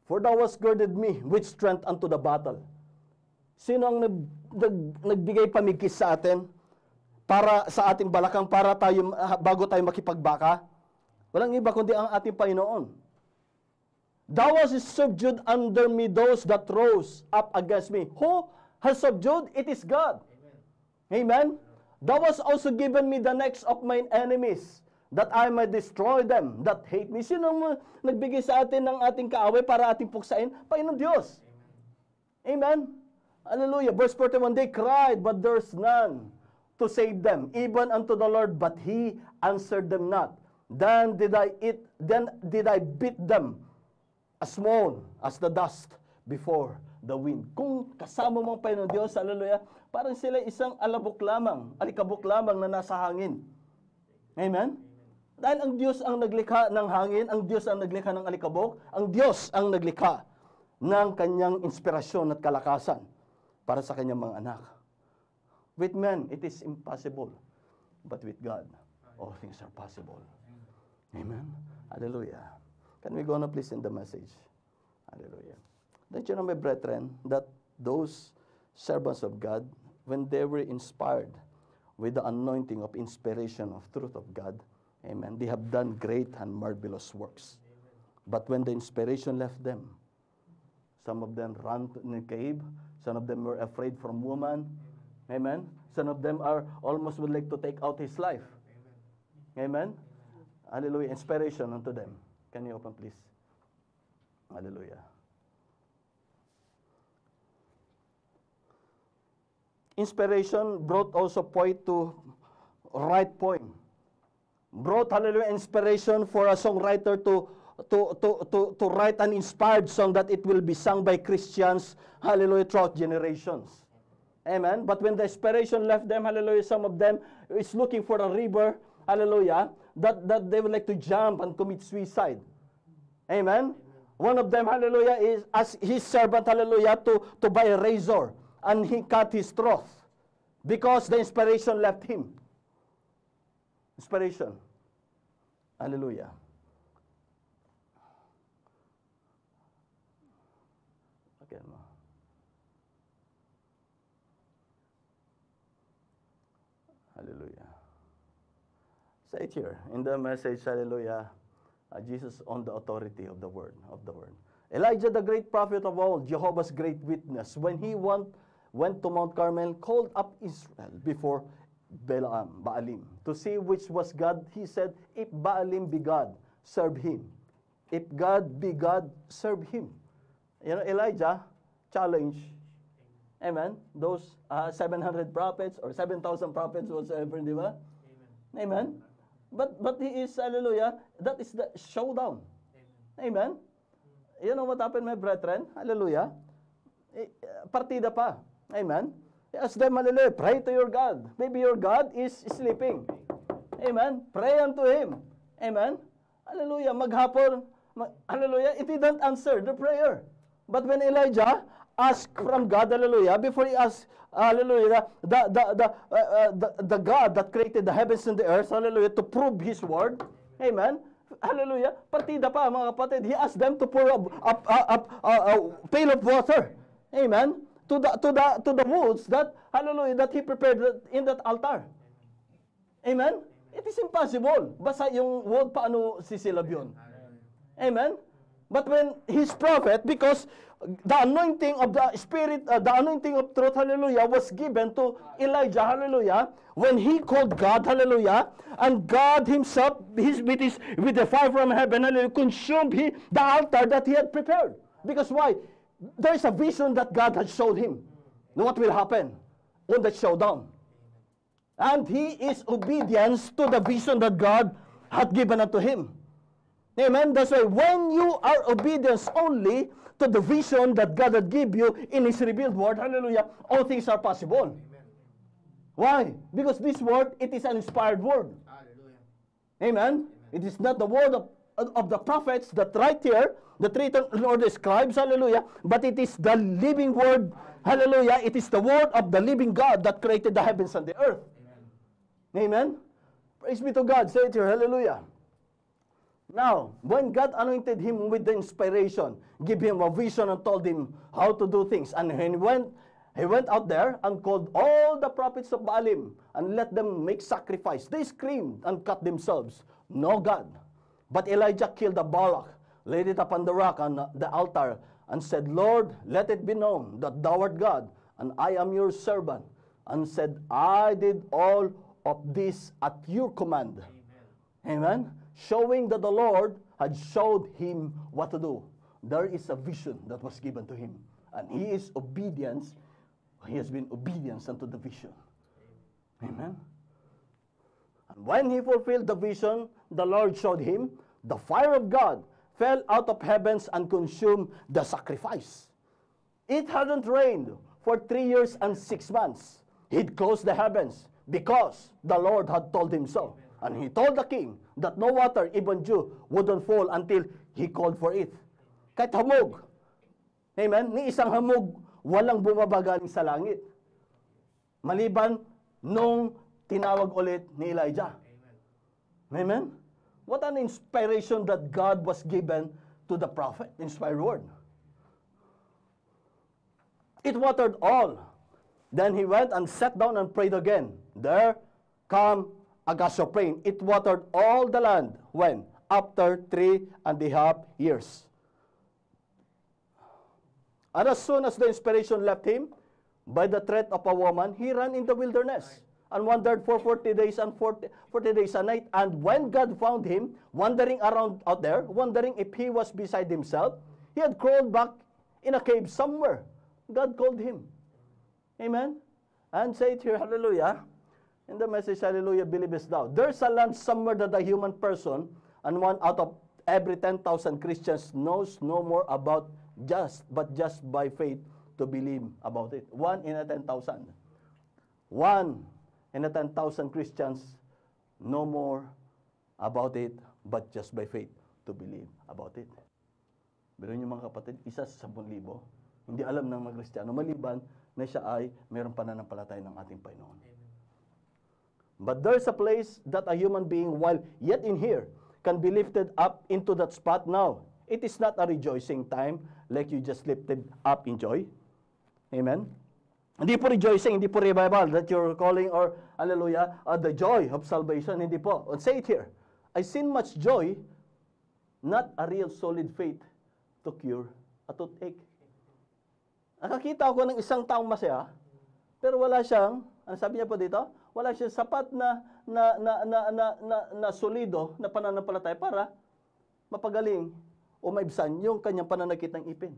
For thou hast girded me with strength unto the battle. Sino ang nagbigay pamigkis sa atin? Para sa ating balakang, para tayo, bago tayo makipagbaka? Walang iba kundi ang ating Panginoon. Thou hast subdued under me those that rose up against me. Who has subdued? It is God. Amen. Thou hast also given me the necks of mine enemies, that I may destroy them that hate me. Sino nagbigay sa atin ng ating kaaway para ating puksain? Panginoon Diyos. Amen. Hallelujah. Verse 41, they cried, but there's none to save them, even unto the Lord, but He answered them not. Then did I beat them as small as the dust before the wind. Kung kasama mong Panginoon Diyos, hallelujah, parang sila isang alikabok lamang na nasa hangin. Amen? Dahil ang Diyos ang naglikha ng hangin, ang Diyos ang naglikha ng alikabok, ang Diyos ang naglikha ng kanyang inspirasyon at kalakasan para sa kanyang mga anak. With men, it is impossible. But with God, all things are possible. Amen? Hallelujah. Can we go on please in the message? Hallelujah. Don't you know, my brethren, that those servants of God, when they were inspired with the anointing of inspiration of truth of God, amen, they have done great and marvelous works. But when the inspiration left them, some of them ran in the cave, some of them were afraid from woman, amen. Some of them are almost would like to take out his life. Amen. Hallelujah. Inspiration unto them. Can you open, please? Hallelujah. Inspiration brought also point to right point. Brought, hallelujah, inspiration for a songwriter to write an inspired song that it will be sung by Christians, hallelujah, throughout generations. Amen. But when the inspiration left them, hallelujah, some of them is looking for a river, hallelujah, that they would like to jump and commit suicide. Amen. One of them, hallelujah, is as his servant, hallelujah, to buy a razor, and he cut his throat because the inspiration left him. Inspiration. Hallelujah. Okay. Hallelujah. Say it here in the message, hallelujah. Jesus on the authority of the word. Elijah, the great prophet of all, Jehovah's great witness, when he went to Mount Carmel, called up Israel before Baalim, to see which was God. He said, if Baalim be God, serve him. If God be God, serve him. You know, Elijah challenged, amen, those 700 prophets or 7,000 prophets whatsoever, di ba? Amen. But he is, hallelujah, that is the showdown. Amen. You know what happened, my brethren? Hallelujah. Partida pa. Amen. Ask them, hallelujah, pray to your God. Maybe your God is sleeping. Amen. Pray unto Him. Amen. Hallelujah. Maghapon, hallelujah, it didn't answer the prayer. But when Elijah asked from God, hallelujah, before he asked, hallelujah, the God that created the heavens and the earth, hallelujah, to prove His word, amen, hallelujah, partida pa mga kapatid. He asked them to pour a pail of water. Amen. To the woods that, hallelujah, that he prepared in that altar. Amen. It is impossible. Basta yung wood, paano sisilab yun? Amen. But when his prophet, because the anointing of the Spirit, the anointing of truth, hallelujah, was given to Elijah, hallelujah, when he called God, hallelujah, and God himself, with the fire from heaven, hallelujah, consumed the altar that he had prepared. Because why? There is a vision that God had showed him. Now what will happen on that showdown? And he is obedience to the vision that God had given unto him. Amen? That's why when you are obedience only to the vision that God had given you in His revealed word, hallelujah, all things are possible. Amen. Why? Because this word, it is an inspired word. Hallelujah. Amen? It is not the word of the prophets that write here, the written or the scribes, hallelujah, but it is the living word, hallelujah. It is the word of the living God that created the heavens and the earth. Amen? Amen? Praise be to God. Say it here, hallelujah. Now, when God anointed him with the inspiration, give him a vision and told him how to do things, and he went out there and called all the prophets of Baalim and let them make sacrifice. They screamed and cut themselves. No God. But Elijah killed a Balak, laid it upon the rock on the altar, and said, Lord, let it be known that thou art God, and I am your servant. And said, I did all of this at your command. Amen. Amen. Showing that the Lord had showed him what to do. There is a vision that was given to him. And he is obedience. He has been obedience unto the vision. Amen. And when he fulfilled the vision, the Lord showed him, the fire of God fell out of heavens and consumed the sacrifice. It hadn't rained for 3 years and 6 months. He'd closed the heavens because the Lord had told him so. And he told the king that no water, even dew, wouldn't fall until he called for it. Kahit hamog. Amen? Ni isang hamog, walang bumaba galing sa langit. Maliban nung tinawag ulit ni Elijah. Amen? What an inspiration that God was given to the prophet. Inspired word. It watered all. Then he went and sat down and prayed again. There come a gust of rain. It watered all the land. When? After 3.5 years. And as soon as the inspiration left him, by the threat of a woman, he ran in the wilderness and wandered for 40 days and 40 days a night. And when God found him wandering around out there, wondering if he was beside himself, he had crawled back in a cave somewhere. God called him. Amen? And say it here, hallelujah. In the message, hallelujah, believest thou. There's a land somewhere that a human person, and one out of every 10,000 Christians knows no more about but just by faith to believe about it. 1 in a 10,000. 1 in a 10,000 Christians know more about it, but just by faith to believe about it. Pero yung mga kapatid, isa sa 10,000, hindi alam ng mga Kristiyano, maliban na siya ay mayroong pananampalataya ng ating Panginoon. But there's a place that a human being, while yet in here, can be lifted up into that spot now. It is not a rejoicing time like you just lifted up in joy. Amen? Hindi po rejoicing, hindi po revival that you're calling, or, hallelujah, the joy of salvation. Hindi po. And say it here. I seen much joy, not a real solid faith to cure a toothache. Nakakita ako ng isang taong masaya, pero wala siyang, ano sabi niya po dito? Wala siyang sapat na solido na pananampalataya para mapagaling o maibsan yung kanyang pananakit ng ipin.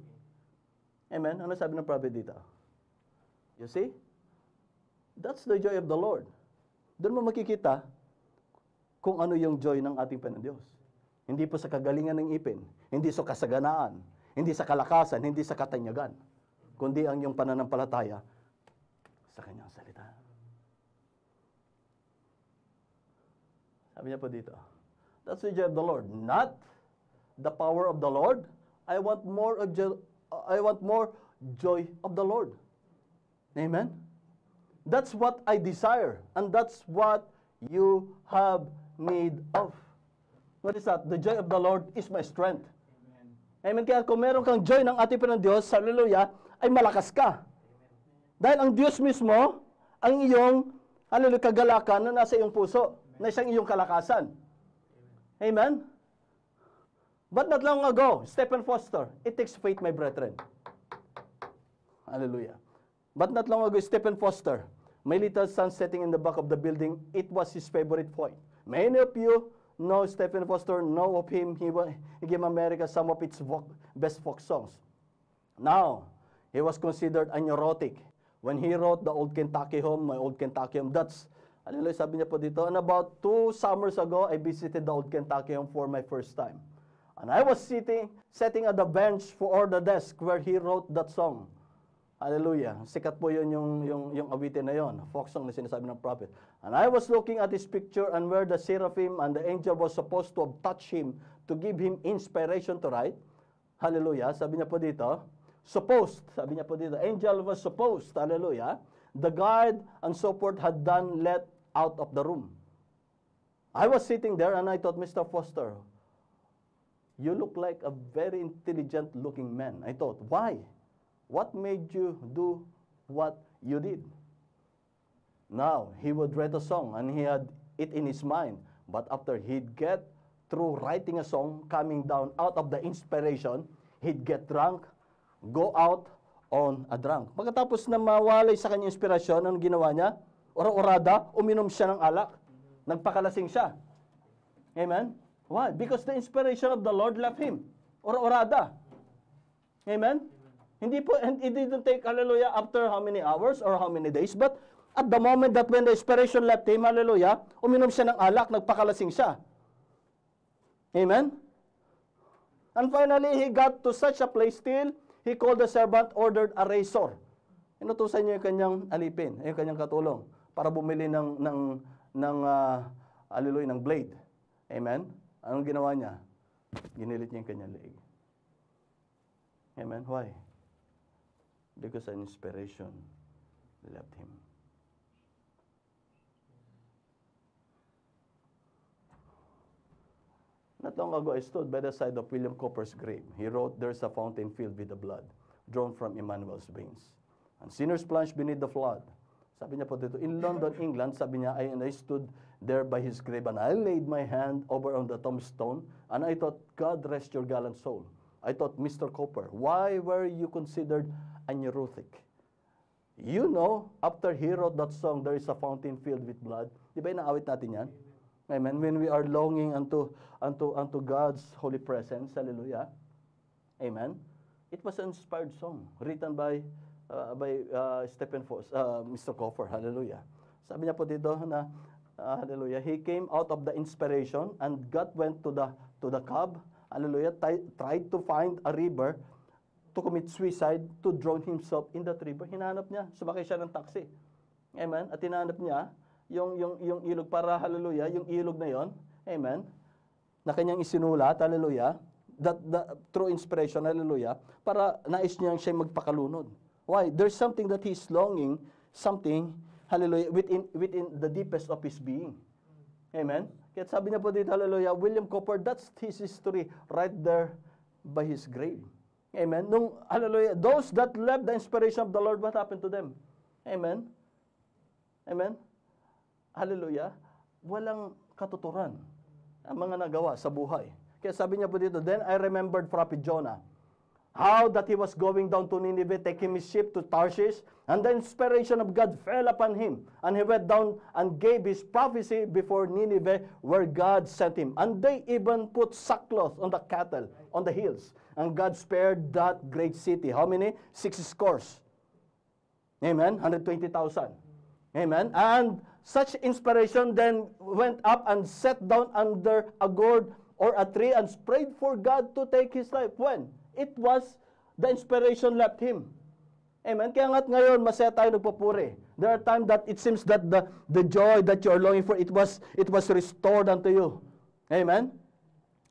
Amen? Ano sabi ng prophet dito? You see? That's the joy of the Lord. Doon mo makikita kung ano yung joy ng ating Panginoon Diyos. Hindi po sa kagalingan ng ipin, hindi sa kasaganaan, hindi sa kalakasan, hindi sa katanyagan, kundi ang iyong pananampalataya sa kanyang salita. Sabi niya po dito, that's the joy of the Lord, not the power of the Lord. I want more joy of the Lord. Amen? That's what I desire, and that's what you have need of. What is that? The joy of the Lord is my strength. Amen. Kaya kung meron kang joy ng ating Panginoon Diyos, hallelujah, ay malakas ka. Dahil ang Diyos mismo, ang iyong, hallelujah, kagalakan na nasa iyong puso, na siyang iyong kalakasan. Amen? But not long ago, Stephen Foster, it takes faith, my brethren. Hallelujah. But not long ago, Stephen Foster, my little son sitting in the back of the building, it was his favorite point. Many of you know Stephen Foster, know of him. He gave America some of its best folk songs. Now, he was considered a neurotic. When he wrote the Old Kentucky Home, My Old Kentucky Home, that's, hallelujah, sabi niya po dito, and about 2 summers ago, I visited the Old Kentucky Home for my first time. And I was sitting at the bench or the desk where he wrote that song. Hallelujah. Sikat po yun yung awitin na yun. Folk song na sinasabi ng prophet. And I was looking at his picture and where the seraphim and the angel was supposed to have touched him to give him inspiration to write. Hallelujah. Sabi niya po dito, supposed. Sabi niya po dito, angel was supposed. Hallelujah. The guard and so forth had done let out of the room. I was sitting there and I thought, Mr. Foster, you look like a very intelligent looking man. I thought, why? What made you do what you did? Now, he would write a song and he had it in his mind. But after he'd get through writing a song, coming down out of the inspiration, he'd get drunk, go out on a drunk. Pagkatapos na mawalay sa kanyang inspirasyon, anong ginawa niya? Ora-orada, uminom siya ng alak. Nagpakalasing siya. Amen? Why? Because the inspiration of the Lord left him. Ora-orada. Amen? Hindi po, and it didn't take, hallelujah, after how many hours or how many days, but at the moment that when the inspiration left him, hallelujah, uminom siya ng alak, nagpakalasing siya. Amen? And finally, he got to such a place still, he called the servant, ordered a razor. Inutusan niya yung kanyang alipin, yung kanyang katulong, para bumili hallelujah, ng blade. Amen? Anong ginawa niya? Ginilit niya yung kanyang leeg. Amen? Why? Because an inspiration left him. Not long ago, I stood by the side of William Cowper's grave. He wrote, "There's a fountain filled with the blood, drawn from Emmanuel's veins. And sinners plunged beneath the flood." Sabi niya po dito, in London, England, sabi niya, and I stood there by his grave, and I laid my hand over on the tombstone, and I thought, God rest your gallant soul. I thought, Mr. Cowper, why were you considered a neurotic? You know, after he wrote that song, "There is a fountain filled with blood." Di ba inaawit natin yan? Amen. When we are longing unto God's holy presence, hallelujah. Amen. It was an inspired song written by Stephen Foster, Mr. Cowper, hallelujah. Sabi niya po dito na, hallelujah, he came out of the inspiration and God went to the cab, hallelujah, tried to find a river to commit suicide, to drown himself in that river. Hinahanap niya, sumakay siya ng taxi. Amen. At hinahanap niya yung ilog para, hallelujah, yung ilog na yon, amen, na kanyang isinulat, hallelujah, that through inspiration, hallelujah, para nais niya siya magpakalunod. Why? There's something that he's longing, something, hallelujah, within the deepest of his being. Amen? Kaya sabi niya po dito, hallelujah, William Cowper, that's his history right there by his grave. Amen? Nung, hallelujah, those that left the inspiration of the Lord, what happened to them? Amen? Amen? Hallelujah. Walang katuturan ang mga nagawa sa buhay. Kaya sabi niya po dito, then I remembered Prophet Jonah, how that he was going down to Nineveh, taking his ship to Tarshish, and the inspiration of God fell upon him, and he went down and gave his prophecy before Nineveh, where God sent him. And they even put sackcloth on the cattle, on the hills, and God spared that great city. How many? 6 scores. Amen? 120,000. Amen? And such inspiration then went up and sat down under a gourd or a tree and prayed for God to take his life. When? It was the inspiration left him. Amen? Kaya nga't ngayon, masaya tayo nagpupuri. There are times that it seems that the joy that you are longing for, it was restored unto you. Amen?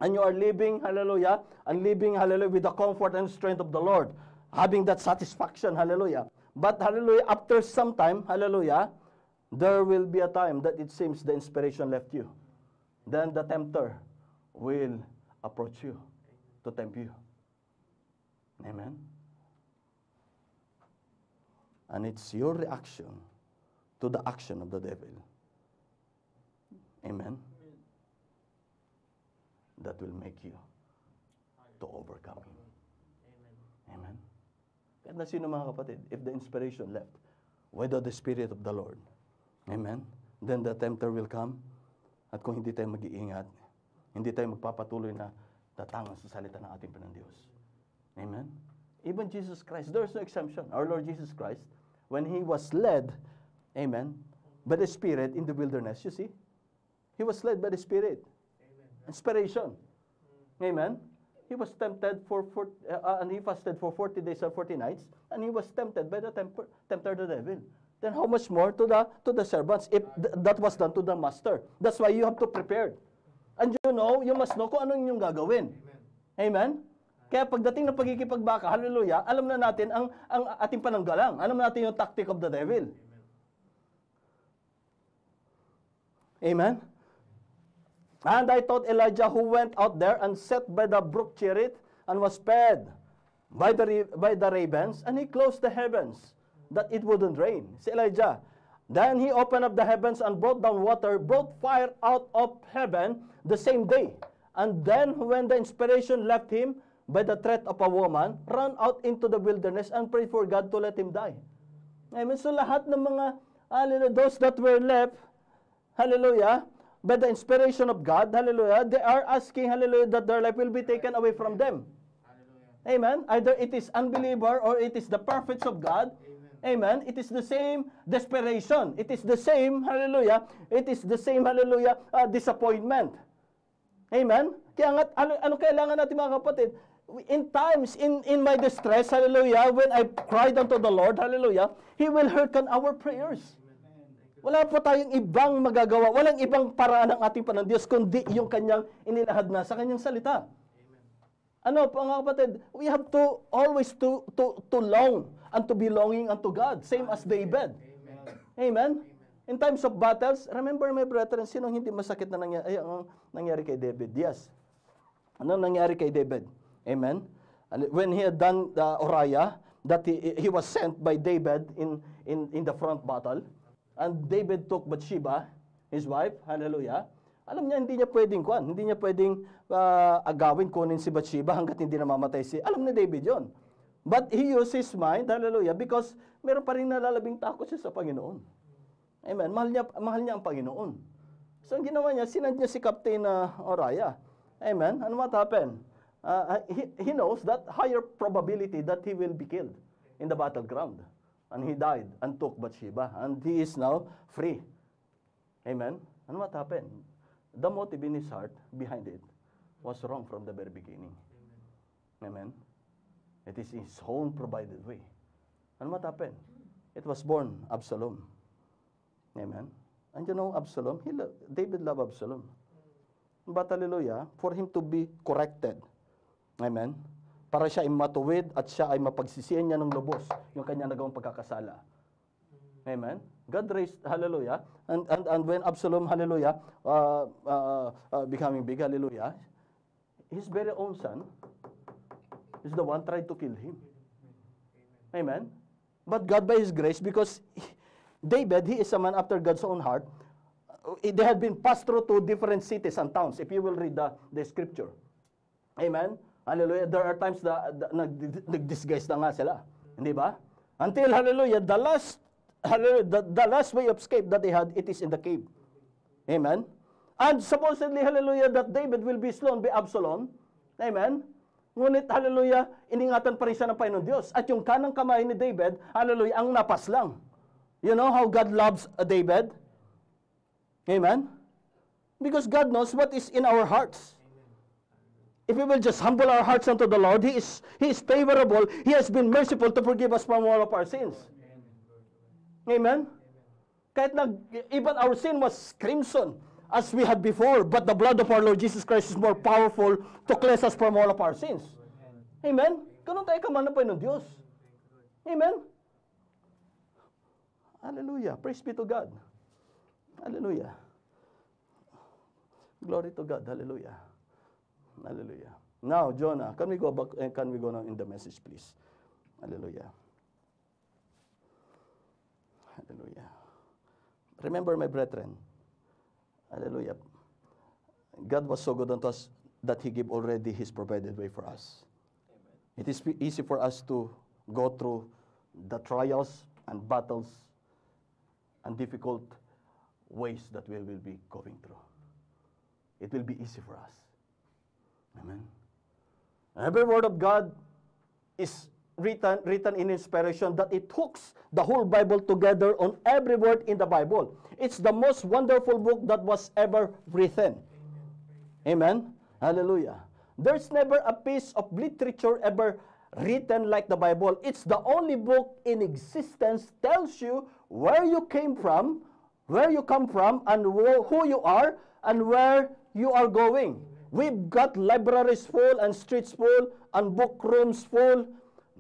And you are living, hallelujah, and living, hallelujah, with the comfort and strength of the Lord. Having that satisfaction, hallelujah. But, hallelujah, after some time, hallelujah, there will be a time that it seems the inspiration left you. Then the tempter will approach you to tempt you. Amen? And it's your reaction to the action of the devil. Amen? That will make you to overcome him. Amen? Kahit na sino mga kapatid, if the inspiration left, without the Spirit of the Lord, amen, then the tempter will come. At kung hindi tayo mag-iingat, hindi tayo magpapatuloy na tatangan sa salita ng ating Panginoon. Amen? Even Jesus Christ, there's no exemption. Our Lord Jesus Christ, when He was led, amen, by the Spirit in the wilderness, you see, He was led by the Spirit. Inspiration. Amen? He was tempted and He fasted for 40 days and 40 nights, and He was tempted by the tempter, the devil. Then how much more to the servants if that was done to the master? That's why you have to prepare. And you must know kung ano yung gagawin. Amen? Kaya pagdating ng pagkikipagbaka, hallelujah, alam na natin ang ating pananggalang. Alam na natin yung tactic of the devil. Amen? And I thought Elijah who went out there and sat by the brook Cherith and was fed by the ravens, and he closed the heavens that it wouldn't rain. Si Elijah. Then he opened up the heavens and brought down water, brought fire out of heaven the same day. And then when the inspiration left him by the threat of a woman, ran out into the wilderness and prayed for God to let him die. Amen. So lahat ng mga, hallelujah, those that were left, hallelujah, by the inspiration of God, hallelujah, they are asking, hallelujah, that their life will be taken away from them. Hallelujah. Amen. Either it is unbeliever or it is the prophets of God. Amen. It is the same desperation. It is the same, hallelujah, it is the same, hallelujah, disappointment. Amen. Kaya nga, ano kailangan natin mga kapatid? In times, in my distress, hallelujah, when I cried unto the Lord, hallelujah, He will hearken our prayers. Wala po tayong ibang magagawa, walang ibang paraan ng ating Panginoon Diyos, kundi yung Kanyang inilahad na sa Kanyang salita. Ano po mga kapatid, we have to always to long and to be longing unto God, same as David. Amen? In times of battles, remember my brethren, sinong hindi masakit na nangyari kay David? Yes. Ano nangyari kay David? Amen? And when he had done the Uriah, that he was sent by David in the front battle, and David took Bathsheba, his wife, hallelujah. Alam niya, hindi niya pwedeng agawin, kunin si Bathsheba hanggat hindi namamatay alam ni David yon. But he used his mind, hallelujah, because meron pa rin nalalabing takot siya sa Panginoon. Amen. Mahal niya ang Panginoon. So, ang ginawa niya, sinad niya si Captain Uriah. Amen. And what happened? He knows that higher probability that he will be killed in the battleground. And he died and took Bathsheba. And he is now free. Amen. And what happened? The motive in his heart behind it was wrong from the very beginning. Amen. It is his own provided way. And what happened? It was born Absalom. Amen. And you know Absalom, David loved Absalom. But hallelujah, for him to be corrected. Amen. Para siya ay matuwid at siya ay mapagsisihan niya ng lubos yung kanya nagawang pagkakasala. Amen. God raised, hallelujah, and when Absalom, hallelujah, becoming big, hallelujah, his very own son is the one tried to kill him. Amen. But God by His grace, because David, he is a man after God's own heart, they had been passed through to different cities and towns, if you will read the scripture. Amen. Hallelujah. There are times nag-disguise na nga sila. Hindi ba? Until, hallelujah, the last way of escape that they had, it is in the cave. Amen. And supposedly, hallelujah, that David will be slain by Absalom. Amen. Ngunit, hallelujah, iningatan pa rin siya ng Panginoon Diyos. At yung kanang kamay ni David, hallelujah, ang napaslang. You know how God loves David? Amen? Because God knows what is in our hearts. If we will just humble our hearts unto the Lord, He is favorable. He has been merciful to forgive us from all of our sins. Amen? Kahit even our sin was crimson as we had before, but the blood of our Lord Jesus Christ is more powerful to cleanse us from all of our sins. Amen? Ganun tayo kaman ng Panginoon Diyos. Amen? Hallelujah. Praise be to God. Hallelujah. Glory to God. Hallelujah. Hallelujah. Now, Jonah, can we go back, can we go now in the message, please? Hallelujah. Hallelujah. Remember, my brethren, hallelujah, God was so good unto us that He gave already His provided way for us. Amen. It is easy for us to go through the trials and battles and difficult ways that we will be going through. It will be easy for us. Amen. Every word of God is written in inspiration, that it hooks the whole Bible together on every word in the Bible. It's the most wonderful book that was ever written. Amen. Hallelujah. There's never a piece of literature ever written like the Bible. It's the only book in existence tells you where you came from, where you come from, and who you are, and where you are going. We've got libraries full and streets full and book rooms full,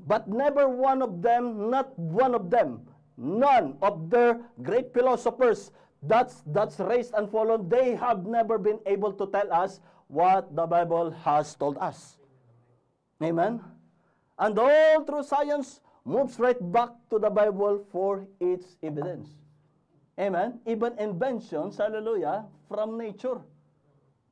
but never one of them, not one of them, none of their great philosophers that's raised and fallen, they have never been able to tell us what the Bible has told us. Amen? And all through science moves right back to the Bible for its evidence. Amen? Even inventions, hallelujah, from nature.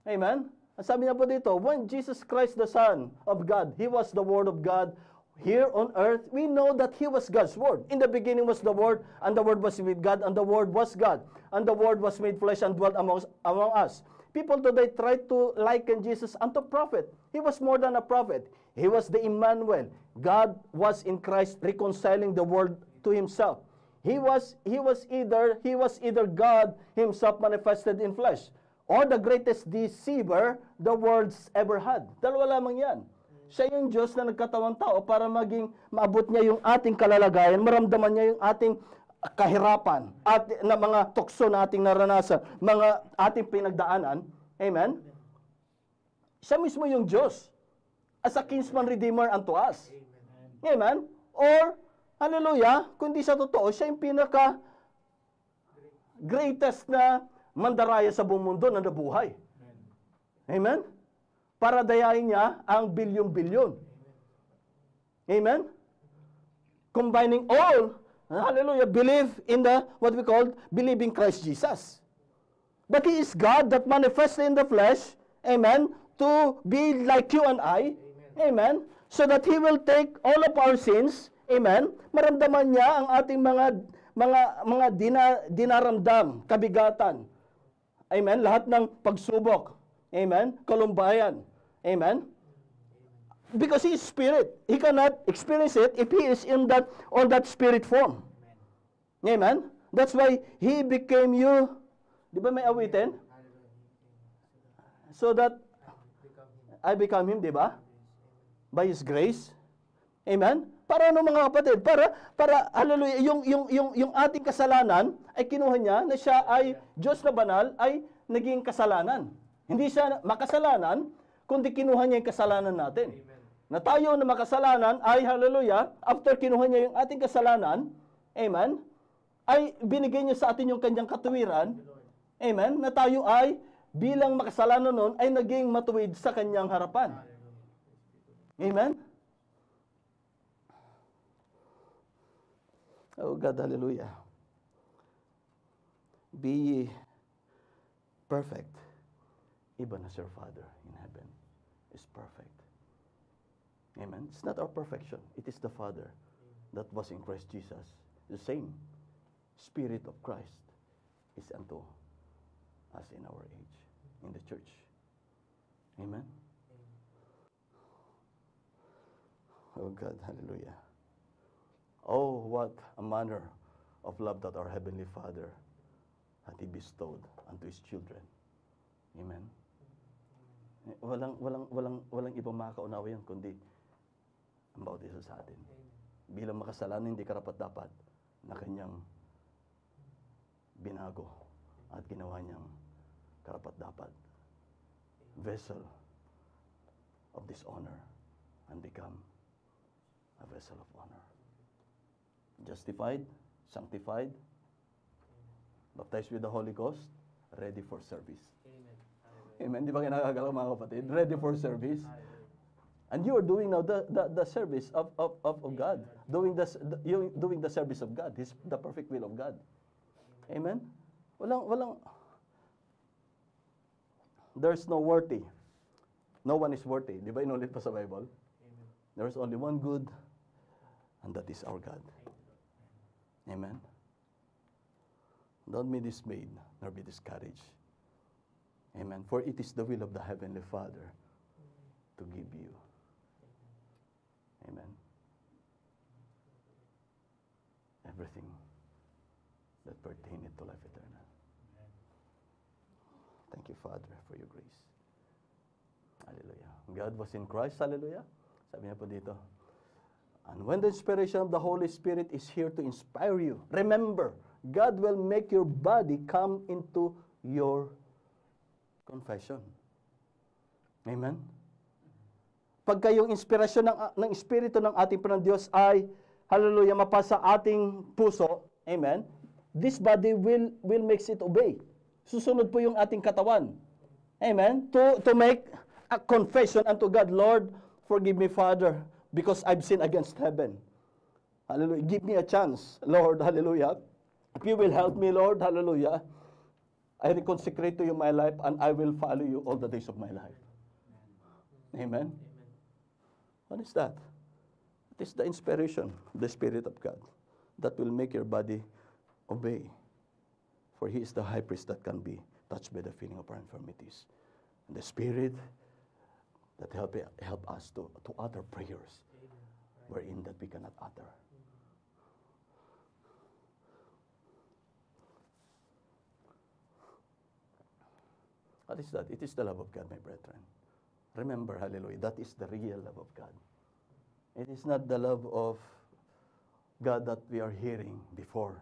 Amen? Ang sabi niya po dito, when Jesus Christ, the Son of God, He was the Word of God here on earth, we know that He was God's Word. In the beginning was the Word, and the Word was with God, and the Word was God. And the Word was made flesh and dwelt among us. People today try to liken Jesus unto prophet. He was more than a prophet. He was the Emmanuel. God was in Christ reconciling the world to Himself. He was either God Himself manifested in flesh, or the greatest deceiver the world's ever had. Dalawa lamang yan. Siya yung Diyos na nagkatawang tao para maabot niya yung ating kalalagayan, maramdaman niya yung ating kahirapan, na mga tukso na ating naranasan, mga ating pinagdaanan. Amen? Siya mismo yung Diyos as a kinsman redeemer unto us. Amen? Or, hallelujah, kundi sa totoo, siya yung pinaka greatest na mandaraya sa buong mundo na nabuhay. Amen? Para dayain niya ang bilyon-bilyon. Amen? Combining all, hallelujah, believe in what we call, believing Christ Jesus. But He is God that manifested in the flesh, amen, to be like you and I, amen, so that He will take all of our sins, amen, maramdaman niya ang ating mga dinaramdam, kabigatan, amen, lahat ng pagsubok, amen, kalumbayan, amen, because He is Spirit. He cannot experience it if He is in that Spirit form. Amen? That's why He became you. Di ba may awitin? So that I become Him, di ba? By His grace. Amen? Para ano mga kapatid? Para hallelujah, yung ating kasalanan ay kinuha niya na siya ay Diyos na banal ay naging kasalanan. Hindi siya makasalanan, kundi kinuha niya yung kasalanan natin. Amen. Na tayo na makasalanan ay, hallelujah, after kinuha niya yung ating kasalanan, amen, ay binigay niya sa atin yung kanyang katuwiran, amen, na tayo ay bilang makasalanan nun ay naging matuwid sa kanyang harapan. Amen? Oh God, hallelujah. Be ye perfect, even as your Father in heaven is perfect. Amen. It's not our perfection. It is the Father that was in Christ Jesus. The same Spirit of Christ is unto us in our age, in the church. Amen. Oh God, hallelujah. Oh, what a manner of love that our Heavenly Father had He bestowed unto His children. Amen. Walang ibang makakaunawa yan kundi ang bawat isa sa atin. Bilang makasalanan, hindi karapat-dapat na kanyang binago at ginawa niyang karapat-dapat vessel of dishonor and become a vessel of honor. Justified, sanctified, baptized with the Holy Ghost, ready for service. Amen. Di ba kinakagalaw mga kapatid? Ready for service. And you are doing now the service of God. Doing the service of God. The perfect will of God. Amen. Walang there's no worthy. No one is worthy. Di ba inulit pa sa Bible? There is only one good, and that is our God. Amen. Don't be dismayed, nor be discouraged. Amen. For it is the will of the Heavenly Father to give you. Amen. Everything that pertaineth to life eternal. Thank you, Father, for your grace. Hallelujah. God was in Christ. Hallelujah. Sabi niya po dito. And when the inspiration of the Holy Spirit is here to inspire you, remember, God will make your body come into your confession. Amen? Pagka yung inspirasyon ng Espiritu ng ating Panginoon Diyos ay, hallelujah, mapasa ating puso, amen, this body will makes it obey. Susunod po yung ating katawan. Amen? To make a confession unto God, Lord, forgive me, Father, because I've sinned against heaven. Hallelujah. Give me a chance, Lord, hallelujah. If you will help me, Lord, hallelujah, I reconsecrate to you my life and I will follow you all the days of my life. Amen? What is that? It is the inspiration, the Spirit of God, that will make your body obey. For He is the high priest that can be touched by the feeling of our infirmities. And the Spirit that help us to utter prayers wherein that we cannot utter. What is that? It is the love of God, my brethren. Remember, hallelujah, that is the real love of God. It is not the love of God that we are hearing before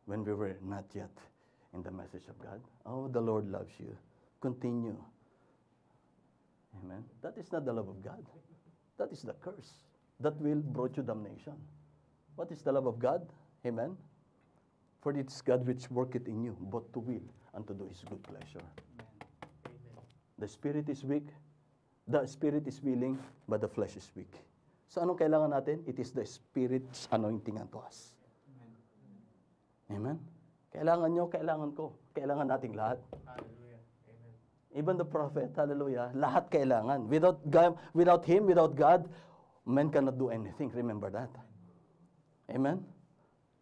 when we were not yet in the message of God. Oh, the Lord loves you. Continue. Amen. That is not the love of God. That is the curse that will brought you damnation. What is the love of God? Amen. For it is God which worketh in you, both to will and to do His good pleasure. Amen. The spirit is weak. The spirit is willing, but the flesh is weak. So anong kailangan natin? It is the Spirit's anointing unto us. Amen. Kailangan nyo, kailangan ko. Kailangan nating lahat. Hallelujah. Amen. Even the prophet, hallelujah, lahat kailangan. Without God, without Him, without God, man cannot do anything. Remember that. Amen.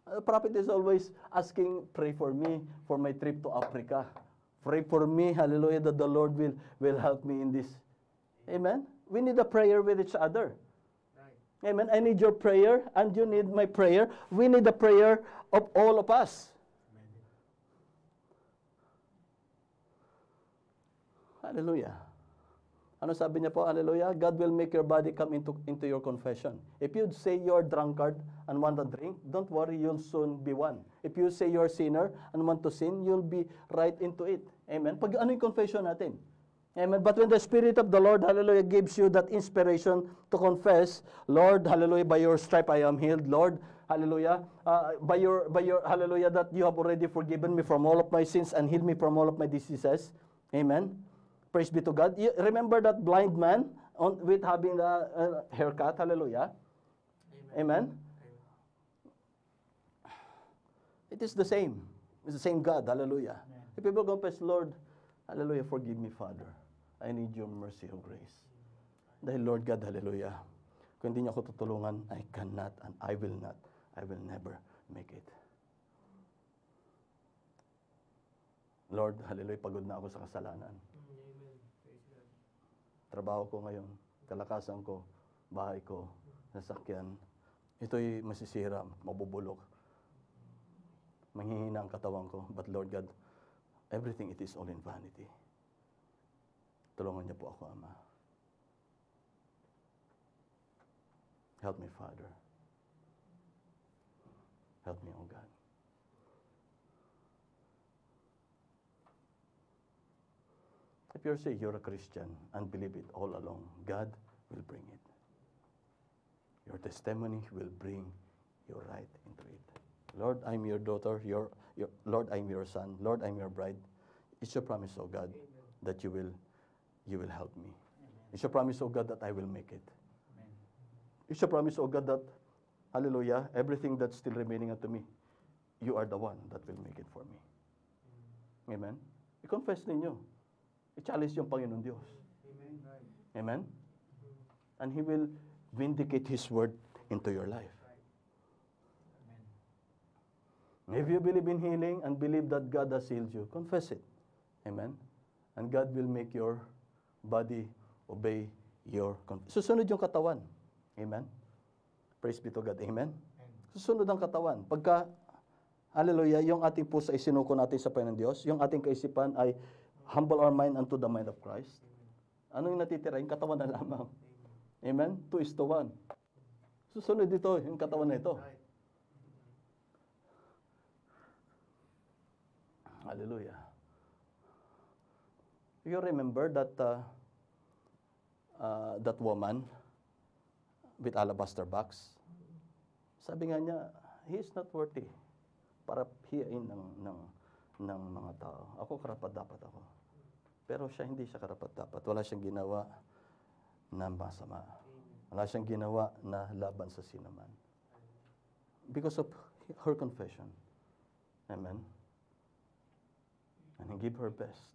The prophet is always asking, pray for me for my trip to Africa. Pray for me, hallelujah, that the Lord will help me in this. Amen. We need a prayer with each other. Right. Amen. I need your prayer and you need my prayer. We need the prayer of all of us. Amen. Hallelujah. Ano sabi niya po? Hallelujah. God will make your body come into your confession. If you say you're drunkard and want to drink, don't worry, you'll soon be one. If you say you're a sinner and want to sin, you'll be right into it. Amen. Pag ano yung confession natin? Amen. But when the Spirit of the Lord, hallelujah, gives you that inspiration to confess, Lord, hallelujah, by your stripe I am healed. Lord, hallelujah, by your hallelujah, that you have already forgiven me from all of my sins and healed me from all of my diseases. Amen. Praise be to God. You remember that blind man with having a haircut? Hallelujah. Amen. Amen. It is the same. It's the same God. Hallelujah. Amen. If people confess, Lord, hallelujah, forgive me, Father. I need your mercy of grace. Dahil Lord God, hallelujah, kung hindi niyo ako tutulungan, I cannot and I will not. I will never make it. Lord, hallelujah, pagod na ako sa kasalanan. Trabaho ko ngayon, kalakasan ko, bahay ko, sasakyan, ito'y masisira, mabubulok. Manghihina ang katawan ko. But Lord God, everything it is all in vanity. Tulungan niyo po ako, Ama. Help me, Father. Help me, O God. If you say you're a Christian and believe it all along, God will bring it. Your testimony will bring you right into it. Lord, I'm your daughter. Lord, I'm your son. Lord, I'm your bride. It's your promise, O God, that you will help me. It's your promise, O God, that I will make it. It's your promise, O God, that, hallelujah, everything that's still remaining unto me, you are the one that will make it for me. Amen? I-confess ninyo. I-challenge yung Panginoon Diyos. Amen? And He will vindicate His word into your life. If you believe in healing and believe that God has healed you, confess it. Amen? And God will make your body obey your susunod yung katawan. Amen? Praise be to God. Amen? Susunod ang katawan. Pagka, hallelujah, yung ating puso ay sinuko natin sa Panginoon Diyos, yung ating kaisipan ay humble our mind unto the mind of Christ. Ano yung natitira? Yung katawan na lamang. Amen? 2:1. Susunod dito, yung katawan na ito. Hallelujah. You remember that that woman with alabaster box? Sabi nga niya, he is not worthy para hiyain ng mga tao. Ako karapat-dapat ako. Pero siya hindi siya karapat-dapat. Wala siyang ginawa na masama. Wala siyang ginawa na laban sa sinaman. Because of her confession. Amen. And he gave her best.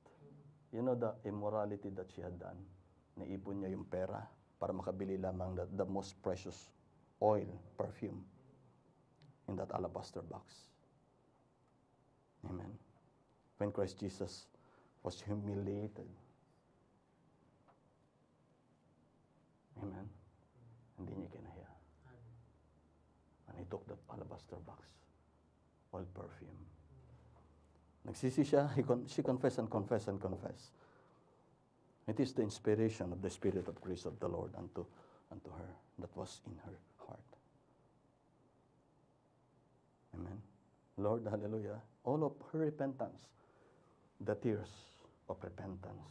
You know the immorality that she had done? Naipon niya yung pera para makabili lamang the most precious oil, perfume, in that alabaster box. Amen. When Christ Jesus was humiliated. Amen. Hindi niya kinahiya. And he took that alabaster box, oil perfume. Nagsisi siya, she confessed and confessed and confessed. It is the inspiration of the Spirit of grace of the Lord unto her that was in her heart. Amen. Lord, hallelujah, all of her repentance, the tears of repentance,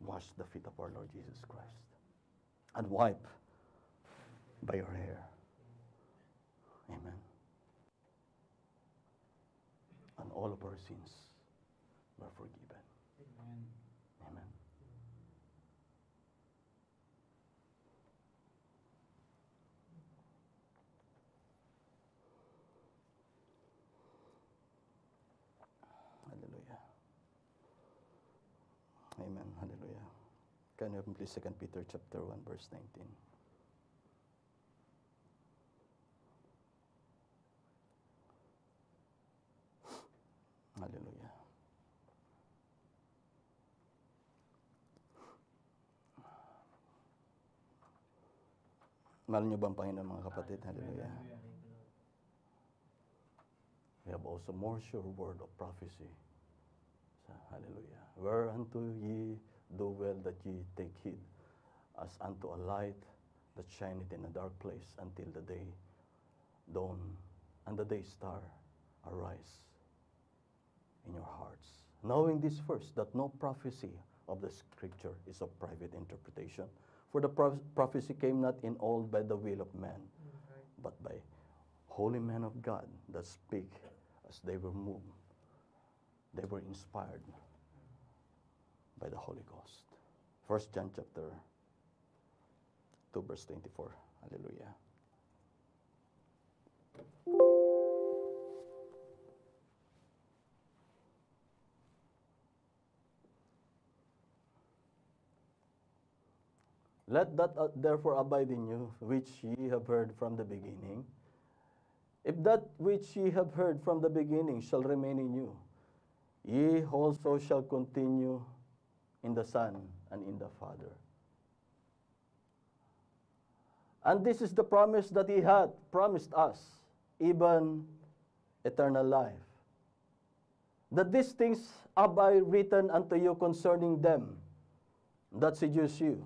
wash the feet of our Lord Jesus Christ and wipe by your hair. Amen. And all of our sins were forgiven. Amen. Amen. Hallelujah. Amen. Hallelujah. Can you open please 2 Peter chapter 1 verse 19? Hallelujah. Mahal niyo ba ang Panginoon, mga kapatid? Hallelujah. We have also more sure word of prophecy. Hallelujah. Whereunto ye do well that ye take heed, as unto a light that shineth in a dark place until the day dawn and the day star arise in your hearts. Knowing this first, that no prophecy of the Scripture is of private interpretation. For the prophecy came not in all by the will of man, but by holy men of God that speak as they were moved. They were inspired by the Holy Ghost. 1 John chapter 2 verse 24. Hallelujah. Let that therefore abide in you, which ye have heard from the beginning. If that which ye have heard from the beginning shall remain in you, ye also shall continue in the Son and in the Father. And this is the promise that he had promised us, even eternal life. That these things have I written unto you concerning them that seduce you.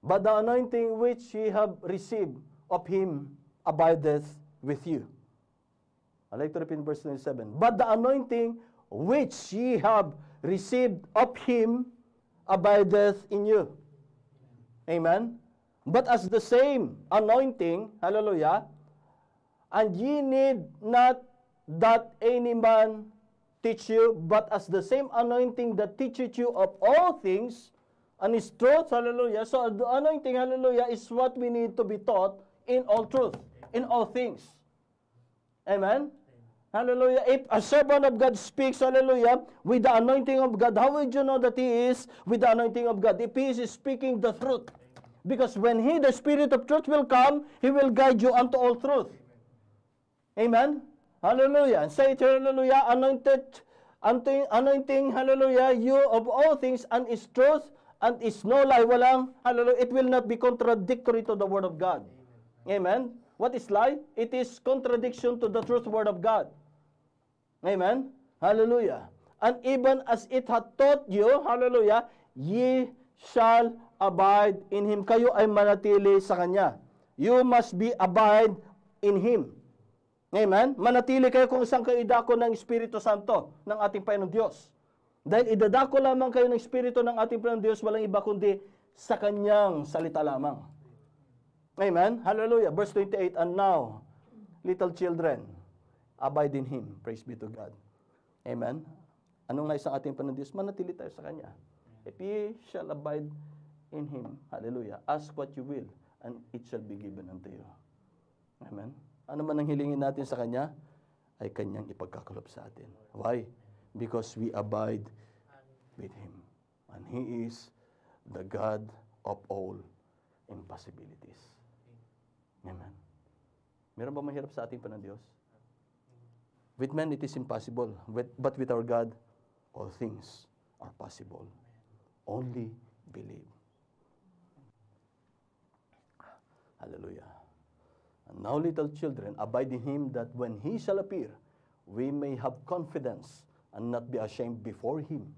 But the anointing which ye have received of him abideth with you. I like to repeat verse 27. But the anointing which ye have received of him abideth in you. Amen. But as the same anointing, hallelujah, and ye need not that any man teach you, but as the same anointing that teaches you of all things, and is truth, hallelujah. So the anointing, hallelujah, is what we need to be taught in all truth, in all things. Amen? Hallelujah. If a servant of God speaks, hallelujah, with the anointing of God, how would you know that he is with the anointing of God? If he is speaking the truth. Because when he, the Spirit of truth, will come, he will guide you unto all truth. Amen? Hallelujah. And say it, hallelujah, anointing, hallelujah, you of all things, and is truth, and is no lie, walang, hallelujah, it will not be contradictory to the Word of God. Amen? What is lie? It is contradiction to the truth Word of God. Amen? Hallelujah. And even as it hath taught you, hallelujah, ye shall abide in Him. Kayo ay manatili sa Kanya. You must be abide in Him. Amen? Manatili kayo kung saan kayo idako ng Espiritu Santo ng ating Panginoong Diyos. Dahil idadako lamang kayo ng Espiritu ng ating Panginoong Diyos, walang iba kundi sa Kanyang salita lamang. Amen? Hallelujah. Verse 28, and now, little children, abide in Him. Praise be to God. Amen? Anong nais ang ating Panginoong Diyos? Manatili tayo sa Kanya. If ye shall abide in Him, hallelujah, ask what you will, and it shall be given unto you. Amen? Ano man ang hilingin natin sa Kanya, ay Kanyang ipagkakalob sa atin. Why? Because we abide with Him. And He is the God of all impossibilities. Amen. Meron ba mahirap sa ating Panginoong Diyos? With men, it is impossible. But with our God, all things are possible. Only believe. Hallelujah. And now, little children, abide in Him, that when He shall appear, we may have confidence and not be ashamed before Him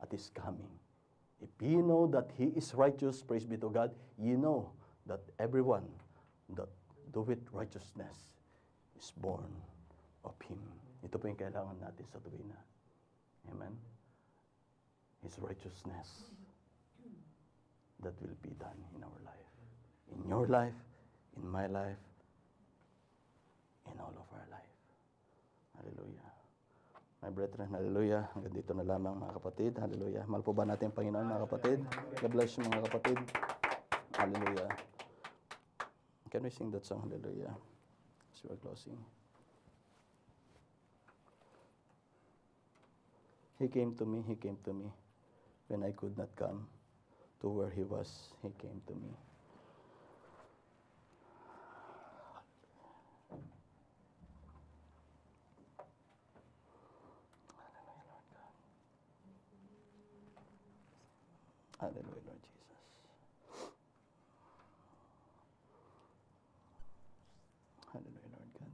at His coming. If ye know that He is righteous, praise be to God, ye know that everyone that doeth righteousness is born of Him. Ito po yung kailangan natin sa tuwina. Amen? His righteousness that will be done in our life. In your life, in my life, in all of our life. Hallelujah. My brethren, hallelujah. Hanggang dito na lamang mga kapatid. Hallelujah. Mahal po ba natin ang Panginoon mga kapatid? God bless you mga kapatid. Hallelujah. Can we sing that song? Hallelujah. As we are closing. He came to me, He came to me. When I could not come to where He was, He came to me. Hallelujah, Lord Jesus. Hallelujah, Lord God.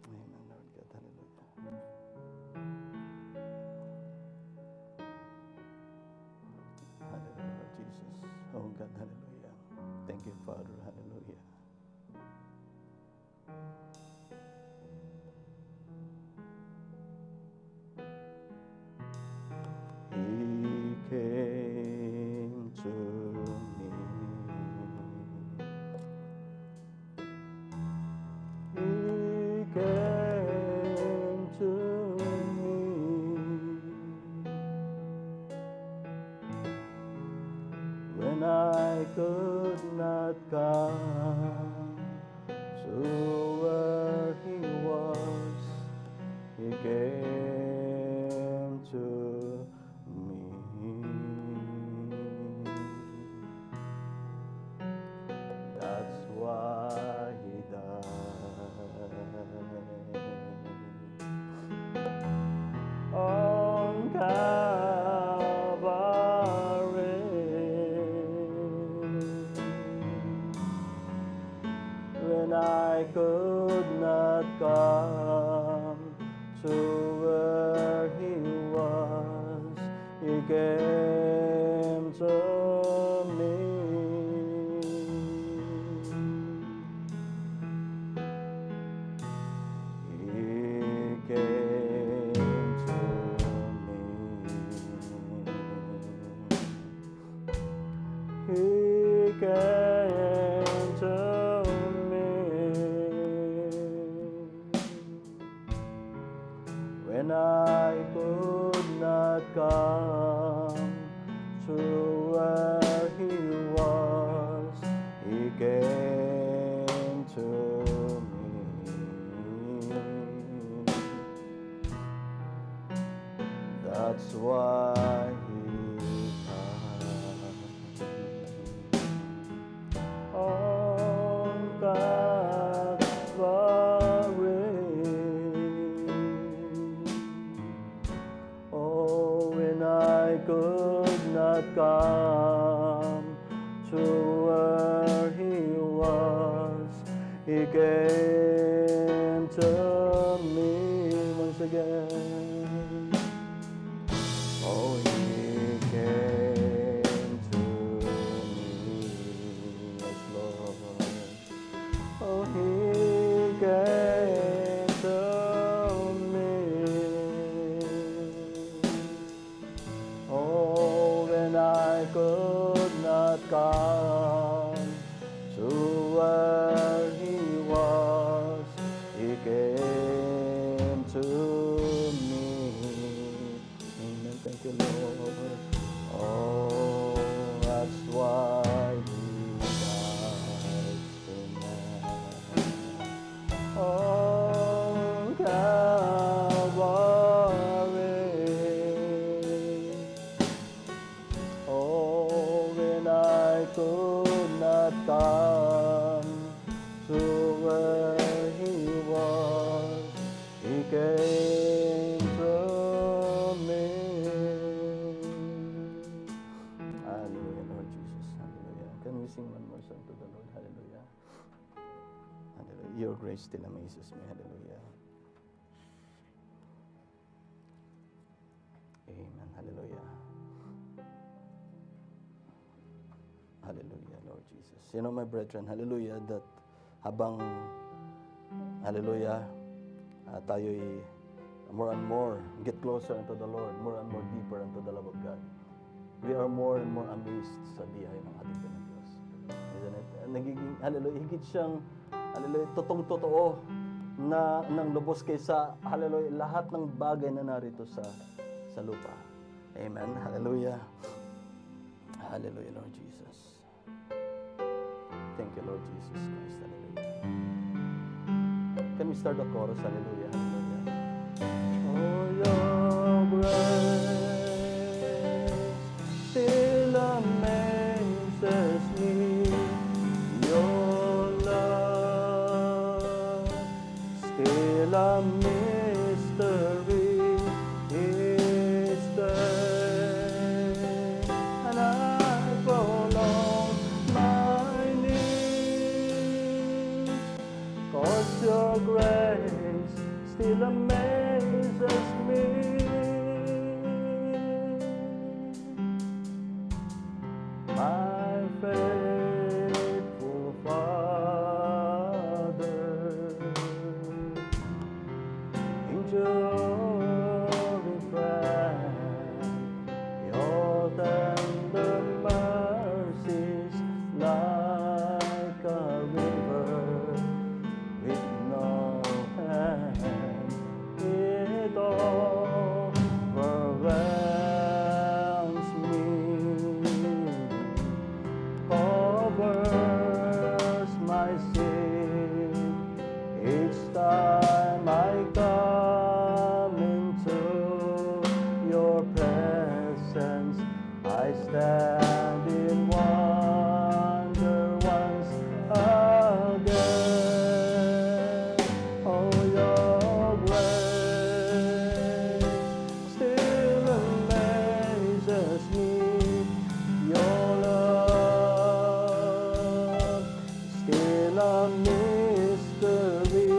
Amen, Lord God. Hallelujah. Hallelujah, Lord Jesus. Oh God, hallelujah. Thank you, Father. Hallelujah. He came to me. He came to me when I could not come to where He was. He came to me. That's why He died on Calvary. When I could not come to where He was, He came to me. He came to me. He came come to where He was. He came to me. That's why He come. On Calvary. Oh, when I could not come to where He was, He came to me once again. Oh, He came to me, yes, Lord. Oh, He came to me. Oh, when I could not come to where He was, He came to me. Amen. Thank you, Lord. Oh, that's why He died tonight. Oh, Calvary. Oh, when I could not come to where He was, He came to me. Hallelujah, Lord Jesus. Hallelujah. Can we sing one more song to the Lord? Hallelujah. Hallelujah. Your grace still amazes me. Hallelujah. Amen. Hallelujah. Hallelujah, Lord Jesus. You know, my brethren, hallelujah, that habang, hallelujah, tayo'y more and more get closer unto the Lord, more and more deeper unto the love of God, we are more and more amazed sa biyaya ng ating Panginoon. Isn't it? Nagiging, hallelujah, higit siyang, hallelujah, totoo na nang lubos kaysa, hallelujah, lahat ng bagay na narito sa lupa. Amen. Hallelujah. Hallelujah, Lord Jesus. Thank you, Lord Jesus Christ. Hallelujah. Can we start the chorus? Hallelujah. Hallelujah. Oh, your grace still amazes me. Your love still a mystery is there, and I fall on my knees, 'cause your grace still amazes me. My faithful Father, enduring friend, your tender mercies like a river with no end. It overwhelms me, covers my sin each time I come into your presence. I stand in wonder once again. Oh, your grace still amazes me. Your love still a mystery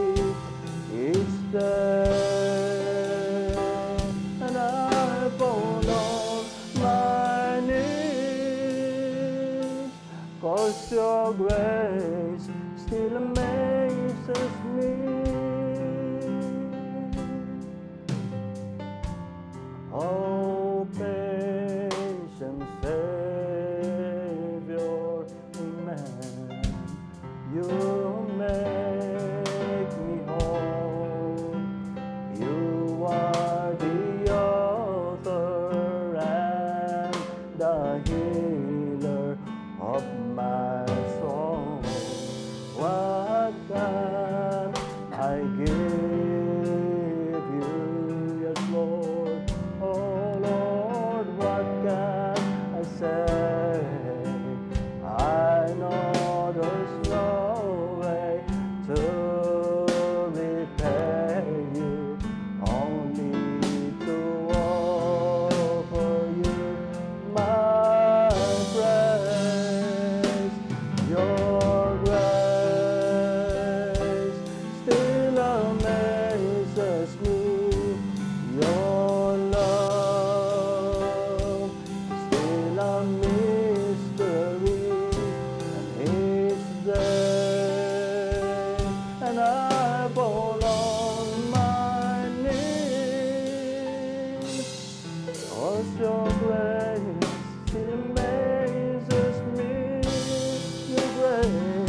each day, and I fall on my knees, 'cause your grace still amazes me. Oh, patient Savior, amen. You make me whole. You are the author healer of my soul. What can I give you? Yes, Lord. Oh, Lord, what can I say? I know there's no way to repay you, only to offer you my praise. Your grace still amazes me. Your love still a mystery, and each day, and I fall on my knees. Cause your grace still amazes me. Your grace,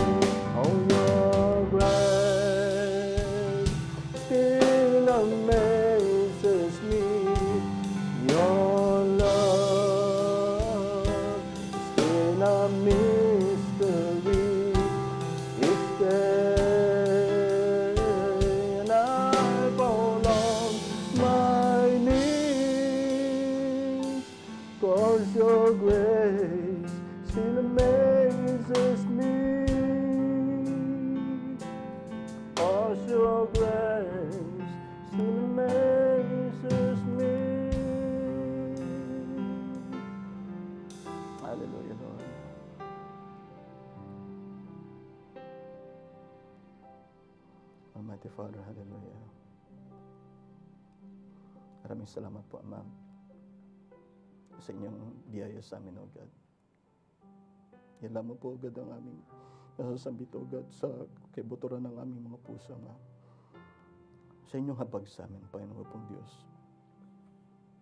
oh, your grace still amazes me. Your love still a mystery. Each day, and I fall on my knees. Cause your grace still amazes me. Cause your grace still amazes me. Hallelujah, Lord. Almighty Father, hallelujah. Maraming salamat po, Ama, sa inyong biyaya sa amin, O God. Yan lamang po, O God, ang aming nasasambit, O God, sa kibuturan ng aming mga puso, Ama. Sa inyong habag sa amin, Panginoon pong Diyos.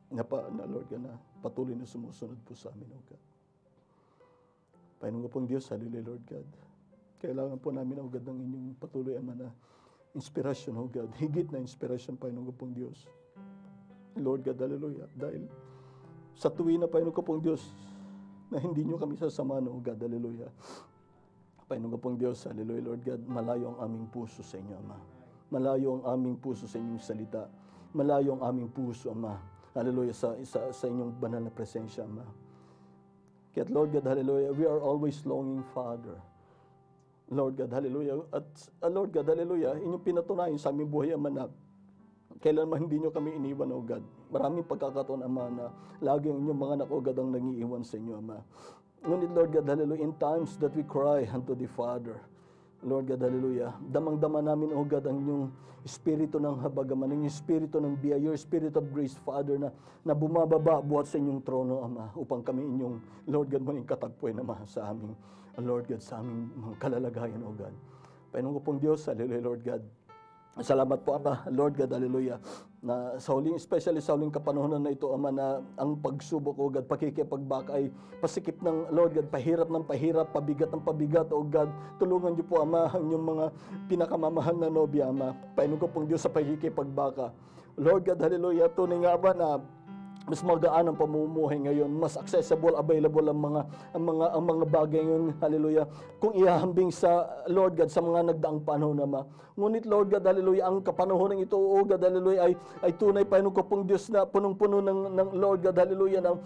Na Lord God, na patuloy na sumusunod po sa amin, O God. Panginoon pong Diyos, hallelujah, Lord God. Kailangan po namin, O God, ng inyong patuloy, Ama, na inspirasyon, O God. Higit na inspirasyon, Panginoon pong Diyos. Lord God, hallelujah. Dahil sa tuwi na, Panginoon pong Diyos, na hindi nyo kami sasamahan, O God, hallelujah. Panginoon pong Diyos, hallelujah, Lord God, malayo ang aming puso sa inyo, Ama. Malayo ang aming puso sa inyong salita. Malayo ang aming puso, Ama. Hallelujah, sa inyong banal na presensya, Ama. Kaya Lord God, hallelujah, we are always longing, Father. Lord God, hallelujah. At Lord God, hallelujah, inyong pinatunayan sa aming buhay, Ama, na kailanman hindi nyo kami iniwan, O God. Maraming pagkakataon, Ama, na lagi ang inyong mga anak, O God, ang nangiiwan sa inyo, Ama. Ngunit, Lord God, hallelujah, in times that we cry unto the Father, Lord God, hallelujah, damang-dama namin, O God, ang inyong espiritu ng habagaman, ang inyong espiritu ng biyaya, your spirit of grace, Father, na bumababa buhat sa inyong trono, Ama, upang kami inyong, Lord God, maging katagpuin, Ama, sa aming, Lord God, sa aming mga kalalagayan, O God. Panginoon ko pong Diyos, hallelujah, Lord God. Salamat po, Ama, Lord God, hallelujah, na sa huling, especially sa huling kapanahonan na ito, Ama, na ang pagsubok, O God, pakikipagbaka ay pasikip ng, Lord God, pahirap ng pahirap, pabigat ng pabigat, O God. Tulungan niyo po, Ama, ang inyong mga pinakamamahal na nobya, Ama. Panginoon ko pong Diyos sa pakikipagbaka. Lord God, hallelujah, tunay nga ba na mas magaan ang pamumuhay ngayon, mas accessible, available ang mga bagay ngayon, hallelujah, kung ihahambing sa Lord God sa mga nagdaang panahon, Ama. Ngunit Lord God, hallelujah, ang kapanahonan ito, O God, hallelujah, ay tunay, Panginoon ko pong Diyos, na punong-puno ng Lord God, hallelujah, ng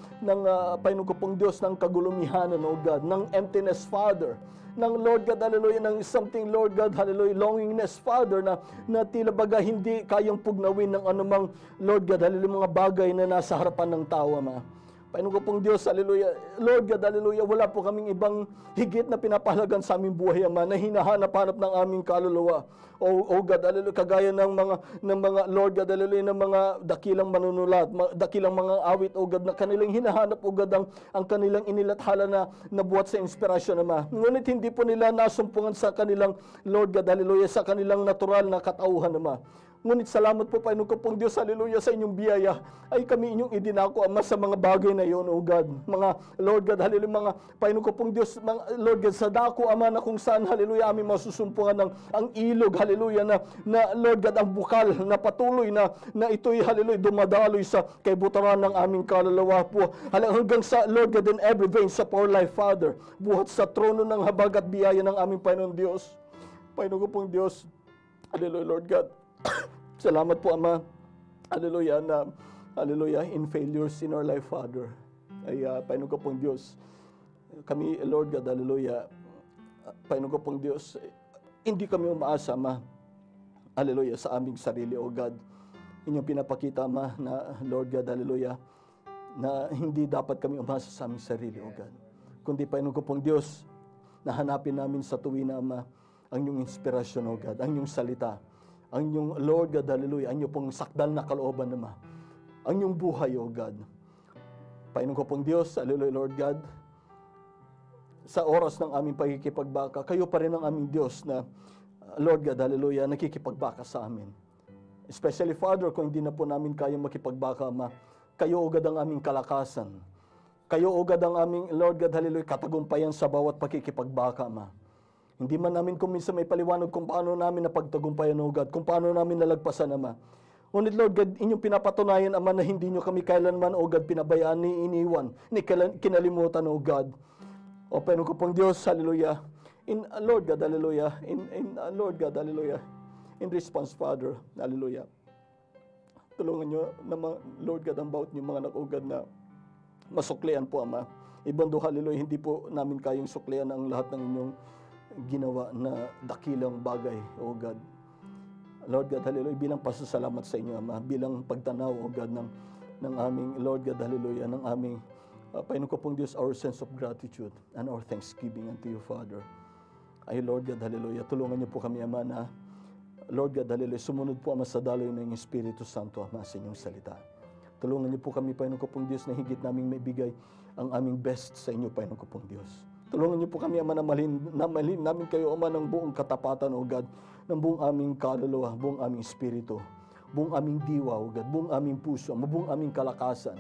Panginoon ko pong Diyos ng kagulumihanan, O God, ng emptiness, Father, ng Lord God, hallelujah, ng something, Lord God, hallelujah, longingness, Father, na tila baga hindi kayang pugnawin ng anumang, Lord God, hallelujah, mga bagay na nasa harapan ng tao, Ama. Panginoon ko pong Diyos, hallelujah, Lord God, hallelujah, wala po kaming ibang higit na pinapahalagan sa aming buhay, Ama, na hinahanap-hanap ng aming kaluluwa. O God, hallelujah, kagaya ng mga Lord God, hallelujah, ng mga dakilang manunulat, dakilang mga awit, O God, na kanilang hinahanap, O God, ang kanilang inilathala na nabuhat sa inspirasyon, Ama. Ngunit hindi po nila nasumpungan sa kanilang, Lord God, hallelujah, sa kanilang natural na katauhan, Ama. Ngunit salamat po, Panginoon ko pong Diyos, hallelujah, sa inyong biyaya, ay kami inyong idinako, Ama, sa mga bagay na iyon, O God. Mga, Lord God, hallelujah, mga, Panginoon ko pong Diyos, mga, Lord God, sa dako, Ama, na kung saan, hallelujah, aming masusumpungan ng ang ilog, hallelujah, na Lord God, ang bukal, na patuloy na ito'y, hallelujah, dumadaloy sa kaibutaran ng aming kaluluwa po. Hanggang sa, Lord God, in every vein sa our life, Father, buhat sa trono ng habag at biyaya ng aming Panginoon Diyos. Panginoon ko pong Diyos, hallelujah, Lord God. Salamat po, Ama, hallelujah, na, hallelujah, in failures in our life, Father, ay, Panginoon ko pong Diyos, kami, Lord God, hallelujah, Panginoon ko pong Diyos, hindi kami umaasa, Ama, hallelujah, sa aming sarili, O God. Inyong pinapakita, Ama, na, Lord God, hallelujah, na hindi dapat kami umasa sa aming sarili, O God. Kundi, Panginoon ko pong Diyos, na hanapin namin sa tuwina, Ama, ang iyong inspirasyon, O God, ang iyong salita, ang iyong, Lord God, hallelujah, ang iyong pong sakdal na kalooban, Ama, ang iyong buhay, O God. Panginoon ko pong Diyos, hallelujah, Lord God, sa oras ng aming pagkikipagbaka, kayo pa rin ang aming Diyos na, Lord God, hallelujah, nakikipagbaka sa amin. Especially, Father, kung hindi na po namin kayang makipagbaka, Ama, kayo, O God, ang aming kalakasan. Kayo, O God, ang aming, Lord God, hallelujah, katagumpayan sa bawat pagkikipagbaka, Ama. Hindi man namin kung minsan may paliwanag kung paano namin napagtagumpayan, O God, kung paano namin nalagpasan, Ama. Ngunit, Lord God, inyong pinapatunayan, Ama, na hindi nyo kami kailanman, O God, pinabayaan, ni iniwan, ni kinalimutan, O God. O Panginoon ko pong Diyos, hallelujah, in Lord God, hallelujah, Lord God, hallelujah, in response, Father, hallelujah. Tulungan nyo naman, Lord God, ang bawat nyo mga anak, O God, na masuklian po, Ama. Ibang do, hallelujah, hindi po namin kayang suklian ang lahat ng inyong ginawa na dakilang bagay, O God. Lord God, hallelujah, bilang pasasalamat sa inyo, Ama, bilang pagtanaw, O God, ng aming, Lord God, hallelujah, ng aming, Panginoon ko pong Diyos, our sense of gratitude and our thanksgiving unto you, Father. Ay, Lord God, hallelujah, tulungan niyo po kami, Ama, na, Lord God, hallelujah, sumunod po, Ama, sa daloy ng Espiritu Santo, Ama, sa inyong salita. Tulungan niyo po kami, Panginoon ko pong Diyos, na higit naming maibigay ang aming best sa inyo, Panginoon ko pong Diyos. Tulungan niyo po kami, Ama, na malin namin kayo, Ama, ng buong katapatan, O God, ng buong aming kaluluwa, buong aming espiritu, buong aming diwa, O God, buong aming puso, Ama, buong aming kalakasan.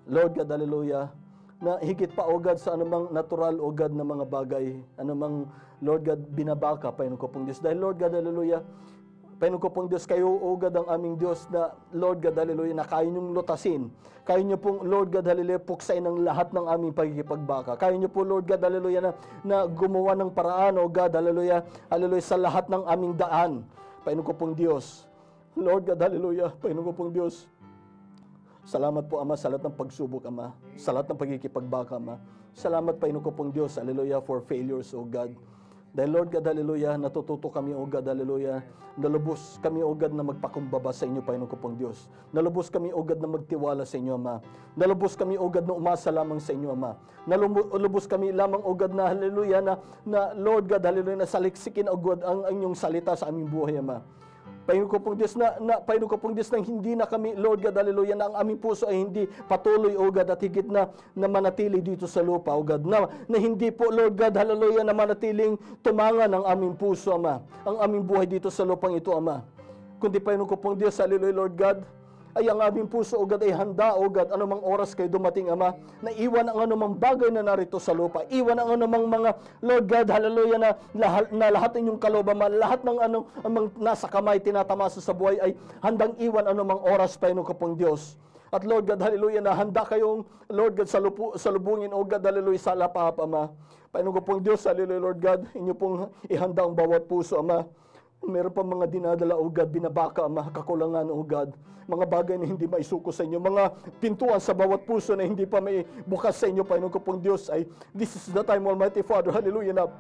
Lord God, hallelujah, na higit pa, O God, sa anumang natural, O God, na mga bagay, anumang, Lord God, binabaka, Panginoon ko pong Diyos. Dahil, Lord God, hallelujah, Panginoon ko pong Diyos, kayo, O God, ang aming Diyos na, Lord God, hallelujah, na kaya niyong lutasin. Kaya niyo pong, Lord God, hallelujah, puksain ang lahat ng aming pagkikipagbaka. Kaya niyo po, Lord God, hallelujah, na gumawa ng paraan, O God, hallelujah, hallelujah, sa lahat ng aming daan. Panginoon ko pong Diyos. Lord God, hallelujah, Panginoon ko pong Diyos. Salamat po, Ama, sa lahat ng pagsubok, Ama, sa lahat ng pagkikipagbaka, Ama. Salamat, Panginoon ko pong Diyos, hallelujah, for failures, O God. Dahil, Lord God, hallelujah, natututo kami, O God, hallelujah, nalubos kami, O God, na magpakumbaba sa inyo, Panginoon ko pong Diyos. Nalubos kami, O God, na magtiwala sa inyo, Ama. Nalubos kami, O God, na umasa lamang sa inyo, Ama. Nalubos kami lamang, O God, na hallelujah, na Lord God, hallelujah, na saliksikin, O God, ang inyong salita sa aming buhay, Ama. Panginoon ko pong Diyos Panginoon ko pong Diyos na hindi na kami, Lord God, hallelujah, na ang aming puso ay hindi patuloy, O God, at higit na manatili dito sa lupa, O God, na hindi po, Lord God, hallelujah, na manatiling tumangan ang aming puso, Ama, ang aming buhay dito sa lupang ito, Ama. Kundi, Panginoon ko pong Diyos, hallelujah, Lord God, ay ang aming puso, O God, ay handa, O God, anumang oras kayo dumating, Ama, na iwan ang anumang bagay na narito sa lupa, iwan ang anumang mga, Lord God, hallelujah, na lahat ng inyong kalooban, lahat ng anumang nasa kamay, tinatamasa sa buhay, ay handang iwan anumang oras, Panginoon ko pong Diyos. At Lord God, hallelujah, na handa kayong, Lord God, salubungin, O God, hallelujah, sa lapap, Ama. Panginoon ko pong Diyos, hallelujah, Lord God, inyo pong ihanda ang bawat puso, Ama. Meron pa mga dinadala, O God, binabaka, Ama, kakulangan, O God. Mga bagay na hindi maisuko sa inyo. Mga pintuan sa bawat puso na hindi pa may bukas sa inyo, Panginoon ko pong Diyos, ay this is the time, Almighty Father, hallelujah, na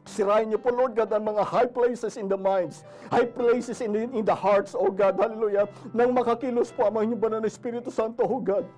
sirahin niyo po, Lord God, ang mga high places in the minds, high places in the hearts, O God, hallelujah, nang makakilos po, Ama, inyong banal na Espiritu Santo, O God.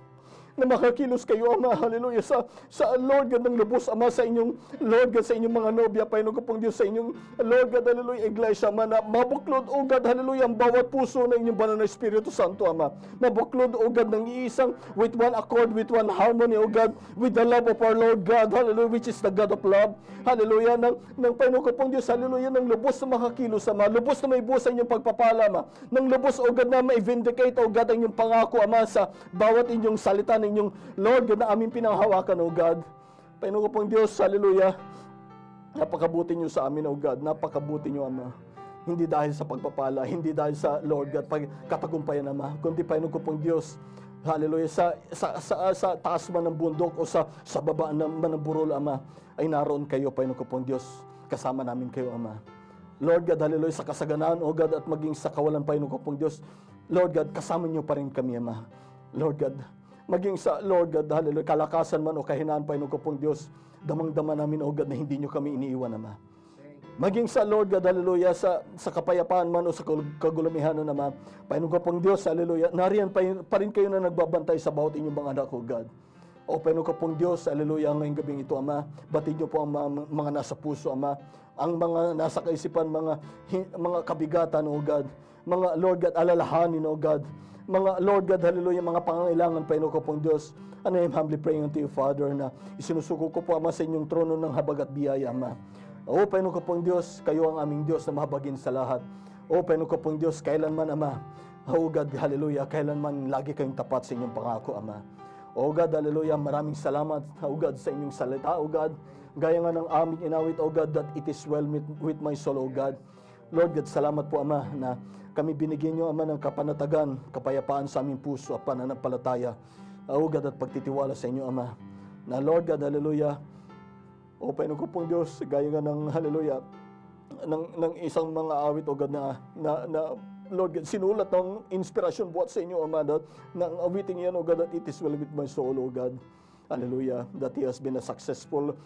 na makakilos kayo, Ama, hallelujah, sa Lord God ng lubos, Ama, sa inyong, Lord God, sa inyong mga nobya, Panginoon ko pong Diyos, sa inyong, Lord God, hallelujah, iglesia, Ama, na mabuklod, O God, hallelujah, ang bawat puso ng inyong banal na Espiritu Santo, Ama, mabuklod, O God, ng iisang, with one accord, with one harmony, O God, with the love of our Lord God, hallelujah, which is the God of love, hallelujah, ng Panginoon ko pong Diyos, hallelujah, ng lubos na makakilos, Ama, lubos na may buos sa inyong pagpapala, Ama, ng lubos, O God, na ma-vindicate, O God, ang inyong pangako, Ama, sa bawat inyong salita ng inyong Lord God na aming pinanghawakan, O God. Panginoon ko pong Diyos, hallelujah, napakabuti niyo sa amin, O God, napakabuti niyo, Ama. Hindi dahil sa pagpapala, hindi dahil sa Lord God, katagumpayan, Ama, kundi Panginoon ko pong Diyos, hallelujah, sa taas man ng bundok o sa baba man ng burol, Ama, ay naroon kayo, Panginoon ko pong Diyos, kasama namin kayo, Ama. Lord God, hallelujah, sa kasaganaan, O God, at maging sa kawalan, Panginoon ko pong Diyos, Lord God, kasama niyo pa rin kami, Ama. Lord God, maging sa Lord God, hallelujah, kalakasan man o kahinaan, Panginoon ko pong Diyos, damang-dama namin, O God, na hindi niyo kami iniiwan, Ama. Maging sa Lord God, hallelujah, sa kapayapaan man o sa kagulamihan, Ama, Panginoon ko pong Diyos, hallelujah, nariyan pa rin kayo na nagbabantay sa bawat inyong mga anak, O God. O Panginoon ko pong Diyos, hallelujah, ngayong gabing ito, Ama, batid niyo po ang mga nasa puso, Ama, ang mga nasa kaisipan, mga kabigatan, O God, mga Lord God, alalahanin, O God, mga Lord God, hallelujah, mga pangangailangan, Panginoon ko pong Diyos, and I am humbly praying unto you, Father, na isinusuko ko po, Ama, sa inyong trono ng habag at biyaya, Ama. O Panginoon ko pong Diyos, kayo ang aming Diyos na mahabagin sa lahat. O Panginoon ko pong Diyos, kailanman, Ama, O God, hallelujah, kailanman lagi kayong tapat sa inyong pangako, Ama. O God, hallelujah, maraming salamat, O God, sa inyong salita, O God, gaya nga ng aming inawit, O God, that it is well with my soul, O God. Lord God, salamat po, Ama, na kami binigyan niyo, Ama, ng kapanatagan, kapayapaan sa aming puso at pananampalataya, O God, at pagtitiwala sa inyo, Ama. Na Lord God, hallelujah, o Panginoon ko pong Diyos, gaya nga ng, hallelujah, ng isang mga awit, O God, na Lord God, sinulat ng inspirasyon buhat sa inyo, Ama, that ng awiting yan, O God, that it is well with my soul, O God. Hallelujah, that he has been a successful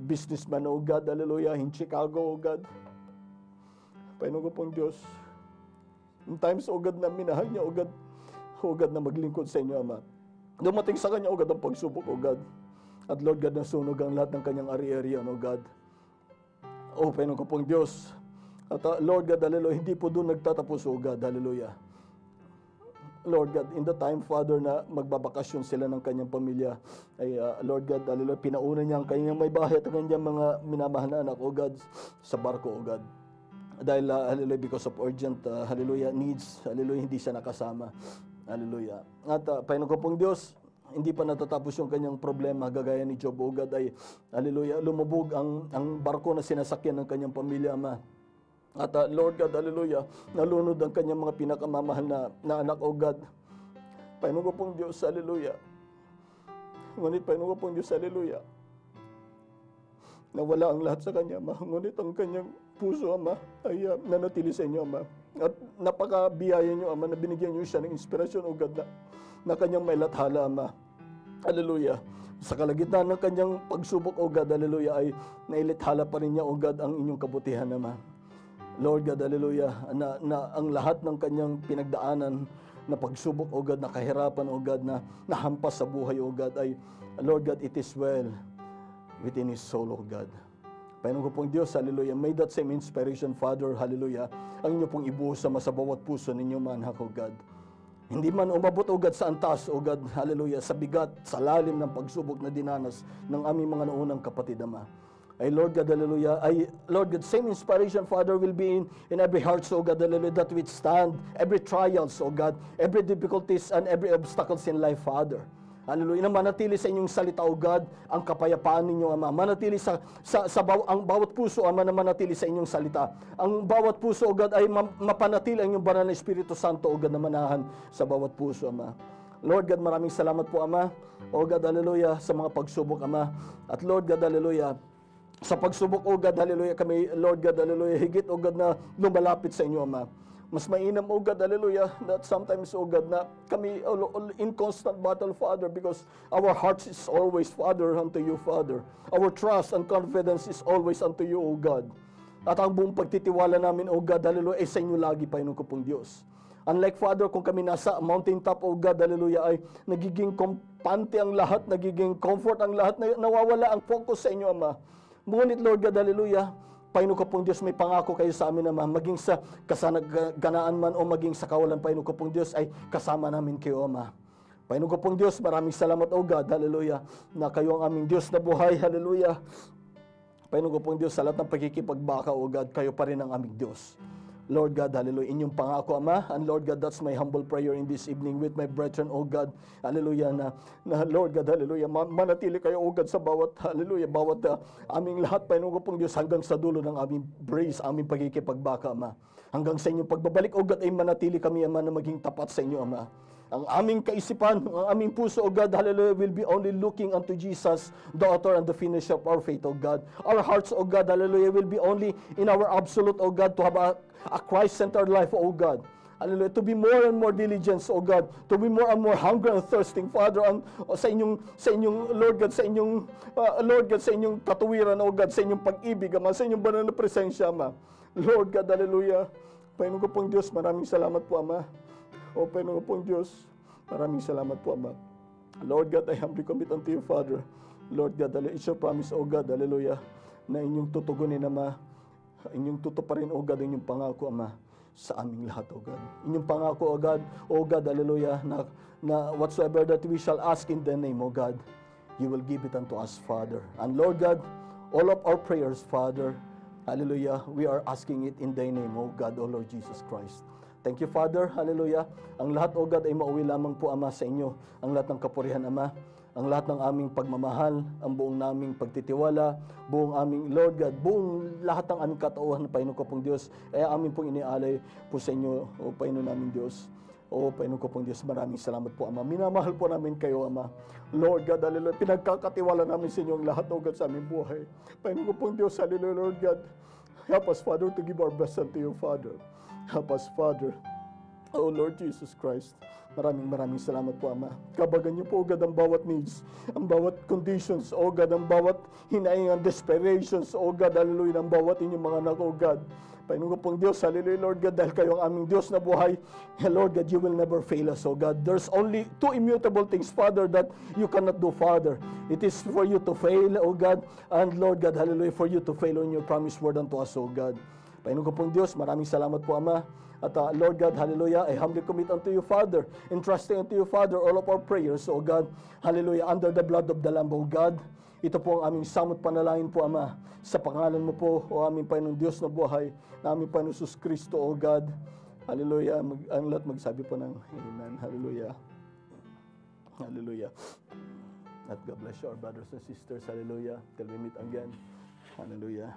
businessman, O God, hallelujah, in Chicago, O God. Panginoon ko pong Diyos, in times, O God, na minahal niya, O God, na maglingkod sa inyo, Ama. Dumating sa kanya, O God, ang pagsubok, O God. At Lord God, nasunog ang lahat ng kanyang ari-arian, O God. O Panginoon ko pong Diyos, at Lord God, hallelujah, hindi po doon nagtatapos, O God, hallelujah. Lord God, in the time, Father, na magbabakasyon sila ng kanyang pamilya, ay Lord God, hallelujah, pinauna niya ang kanyang may bahay at ang kanyang mga minamahal na anak, O God, sa barko, O God. Dahil, hallelujah, because of urgent, hallelujah, needs, hallelujah, hindi siya nakasama. Hallelujah. At, Panginoon ko pong Diyos, hindi pa natatapos yung kanyang problema, gagaya ni Job, O God, ay, hallelujah, lumubog ang barko na sinasakyan ng kanyang pamilya, Ama. At Lord God, hallelujah, nalunod ang kanyang mga pinakamamahal na anak, O God. Panginoon ko pong Diyos, hallelujah. Ngunit, Panginoon ko pong Diyos, hallelujah, nawala ang lahat sa kanya, Ama. Ngunit ang kanyang puso, Ama, ay nanatili sa inyo, Ama. At napakabiyaya niyo, Ama, na binigyan niyo siya ng inspirasyon, O God, na kanyang may lathala, Ama. Hallelujah. Sa kalagitnaan ng kanyang pagsubok, O God, hallelujah, ay nailithala pa rin niya, O God, ang inyong kabutihan, Ama. Lord God, hallelujah, na ang lahat ng kanyang pinagdaanan na pagsubok, O God, na kahirapan, O God, na nahampas sa buhay, O God, ay, Lord God, it is well within his soul, O God. Panginoon ko pong Diyos, hallelujah, may that same inspiration, Father, hallelujah, ang inyo pong ibuhos sa bawat puso ninyo, manhak, O God. Hindi man umabot, O God, sa antas, O God, hallelujah, sa bigat, sa lalim ng pagsubok na dinanas ng aming mga naunang kapatid, Ama. Ay Lord God, hallelujah, ay Lord God, same inspiration, Father, will be in every heart, O God, hallelujah, that withstand every trials, O God, every difficulties and every obstacles in life, Father. Hallelujah, na manatili sa inyong salita, O God, ang kapayapaan ninyo, Ama. Manatili ang bawat puso, Ama, na manatili sa inyong salita. Ang bawat puso, O God, ay mapanatili ang inyong banal na Espiritu Santo, O God, na manahan sa bawat puso, Ama. Lord God, maraming salamat po, Ama. O God, hallelujah, sa mga pagsubok, Ama. At Lord God, hallelujah, sa pagsubok, O God, hallelujah, kami, Lord God, hallelujah, higit, O God, na lumalapit sa inyo, Ama. Mas mainam, O God, hallelujah, that sometimes, O God, na kami in constant battle, Father, because our hearts is always, Father, unto you, Father. Our trust and confidence is always unto you, O God. At ang buong pagtitiwala namin, O God, hallelujah, ay sa inyo lagi, Panginoon ko pong Diyos. Unlike, Father, kung kami nasa mountaintop, O God, hallelujah, ay nagiging kampante ang lahat, nagiging comfort ang lahat, nawawala ang focus sa inyo, Ama. Ngunit, Lord God, hallelujah, Panginoon ko pong Diyos, may pangako kayo sa amin, Ama, maging sa kasanaganaan man o maging sa kawalan, Panginoon ko pong Diyos, ay kasama namin kayo, Ama. Panginoon ko pong Diyos, maraming salamat, O God, hallelujah, na kayo ang aming Diyos na buhay, hallelujah. Panginoon ko pong Diyos, sa lahat ng pagkikipagbaka, O God, kayo pa rin ang aming Diyos. Lord God, hallelujah, inyong pangako, Ama, and Lord God, that's my humble prayer in this evening with my brethren, O God, hallelujah, na Lord God, hallelujah, manatili kayo, O God, sa bawat, hallelujah, bawat aming lahat, Panginoon ko pong Diyos, hanggang sa dulo ng aming praise, aming pagkikipagbaka, Ama. Hanggang sa inyong pagbabalik, O God, ay manatili kami, Ama, na maging tapat sa inyo, Ama. Ang aming kaisipan, ang aming puso, O God, hallelujah, will be only looking unto Jesus, the author and the finisher of our faith, O God. Our hearts, O God, hallelujah, will be only in our absolute, O God, to have a Christ-centered life, O God. Hallelujah, to be more and more diligent, O God, to be more and more hungry and thirsting, Father, sa inyong Lord God, sa inyong Lord God, sa inyong katuwiran, O God, sa inyong pag-ibig, Ama, sa inyong banal na presensya, Ama. Lord God, hallelujah. Panginoon ko pong Diyos, maraming salamat po, Ama. O Panginoon pong Diyos, maraming salamat po, Ama. Lord God, I humbly commit unto you, Father. Lord God, it's your promise, O God, hallelujah, na inyong tutugunin, Ama. Inyong tutuparin, O God, inyong pangako, Ama, sa aming lahat, O God. Inyong pangako, O God, hallelujah, na whatsoever that we shall ask in the name, O God, you will give it unto us, Father. And Lord God, all of our prayers, Father, hallelujah, we are asking it in thy name, O God, O Lord Jesus Christ. Thank you, Father. Hallelujah. Ang lahat, O God, ay mauwi lamang po, Ama, sa inyo. Ang lahat ng kapurihan, Ama. Ang lahat ng aming pagmamahal, ang buong naming pagtitiwala, buong aming, Lord God, buong lahat ng aming katauhan, Panginoon ko pong Diyos, ay amin pong inialay po sa inyo, O Panginoon naming Diyos. O Panginoon ko pong Diyos, maraming salamat po, Ama. Minamahal po namin kayo, Ama. Lord God, hallelujah. Pinagkakatiwala namin sa inyo ang lahat, O God, sa aming buhay. Panginoon ko pong Diyos, hallelujah, Lord God. Help us, Father, to give our best unto you, Father. Help us, Father. Oh, Lord Jesus Christ. Maraming salamat po, Ama. Kabagan niyo po, O God, ang bawat needs, ang bawat conditions, O God, ang bawat hinaingan, desperations, O God, hallelujah, ang bawat inyong mga anak, O God. Panginoon ko pong Diyos, hallelujah, Lord God, dahil kayo ang aming Diyos na buhay, Lord God, you will never fail us, O God. There's only two immutable things, Father, that you cannot do, Father. It is for you to fail, O God, and Lord God, hallelujah, for you to fail on your promised word unto us, O God. Panginoon ko pong Diyos, maraming salamat po, Ama. At Lord God, hallelujah, I humbly commit unto you, Father, entrusting unto you, Father, all of our prayers, O God, hallelujah, under the blood of the Lamb, O God. Ito po ang aming samot panalangin po, Ama, sa pangalan mo po, O aming Panginoong Diyos na buhay, na aming Panginoong Jesus Kristo, O God. Hallelujah, ang lahat magsabi po ng Amen. Hallelujah. Hallelujah. At God bless you, our brothers and sisters. Hallelujah. Till we meet again. Hallelujah.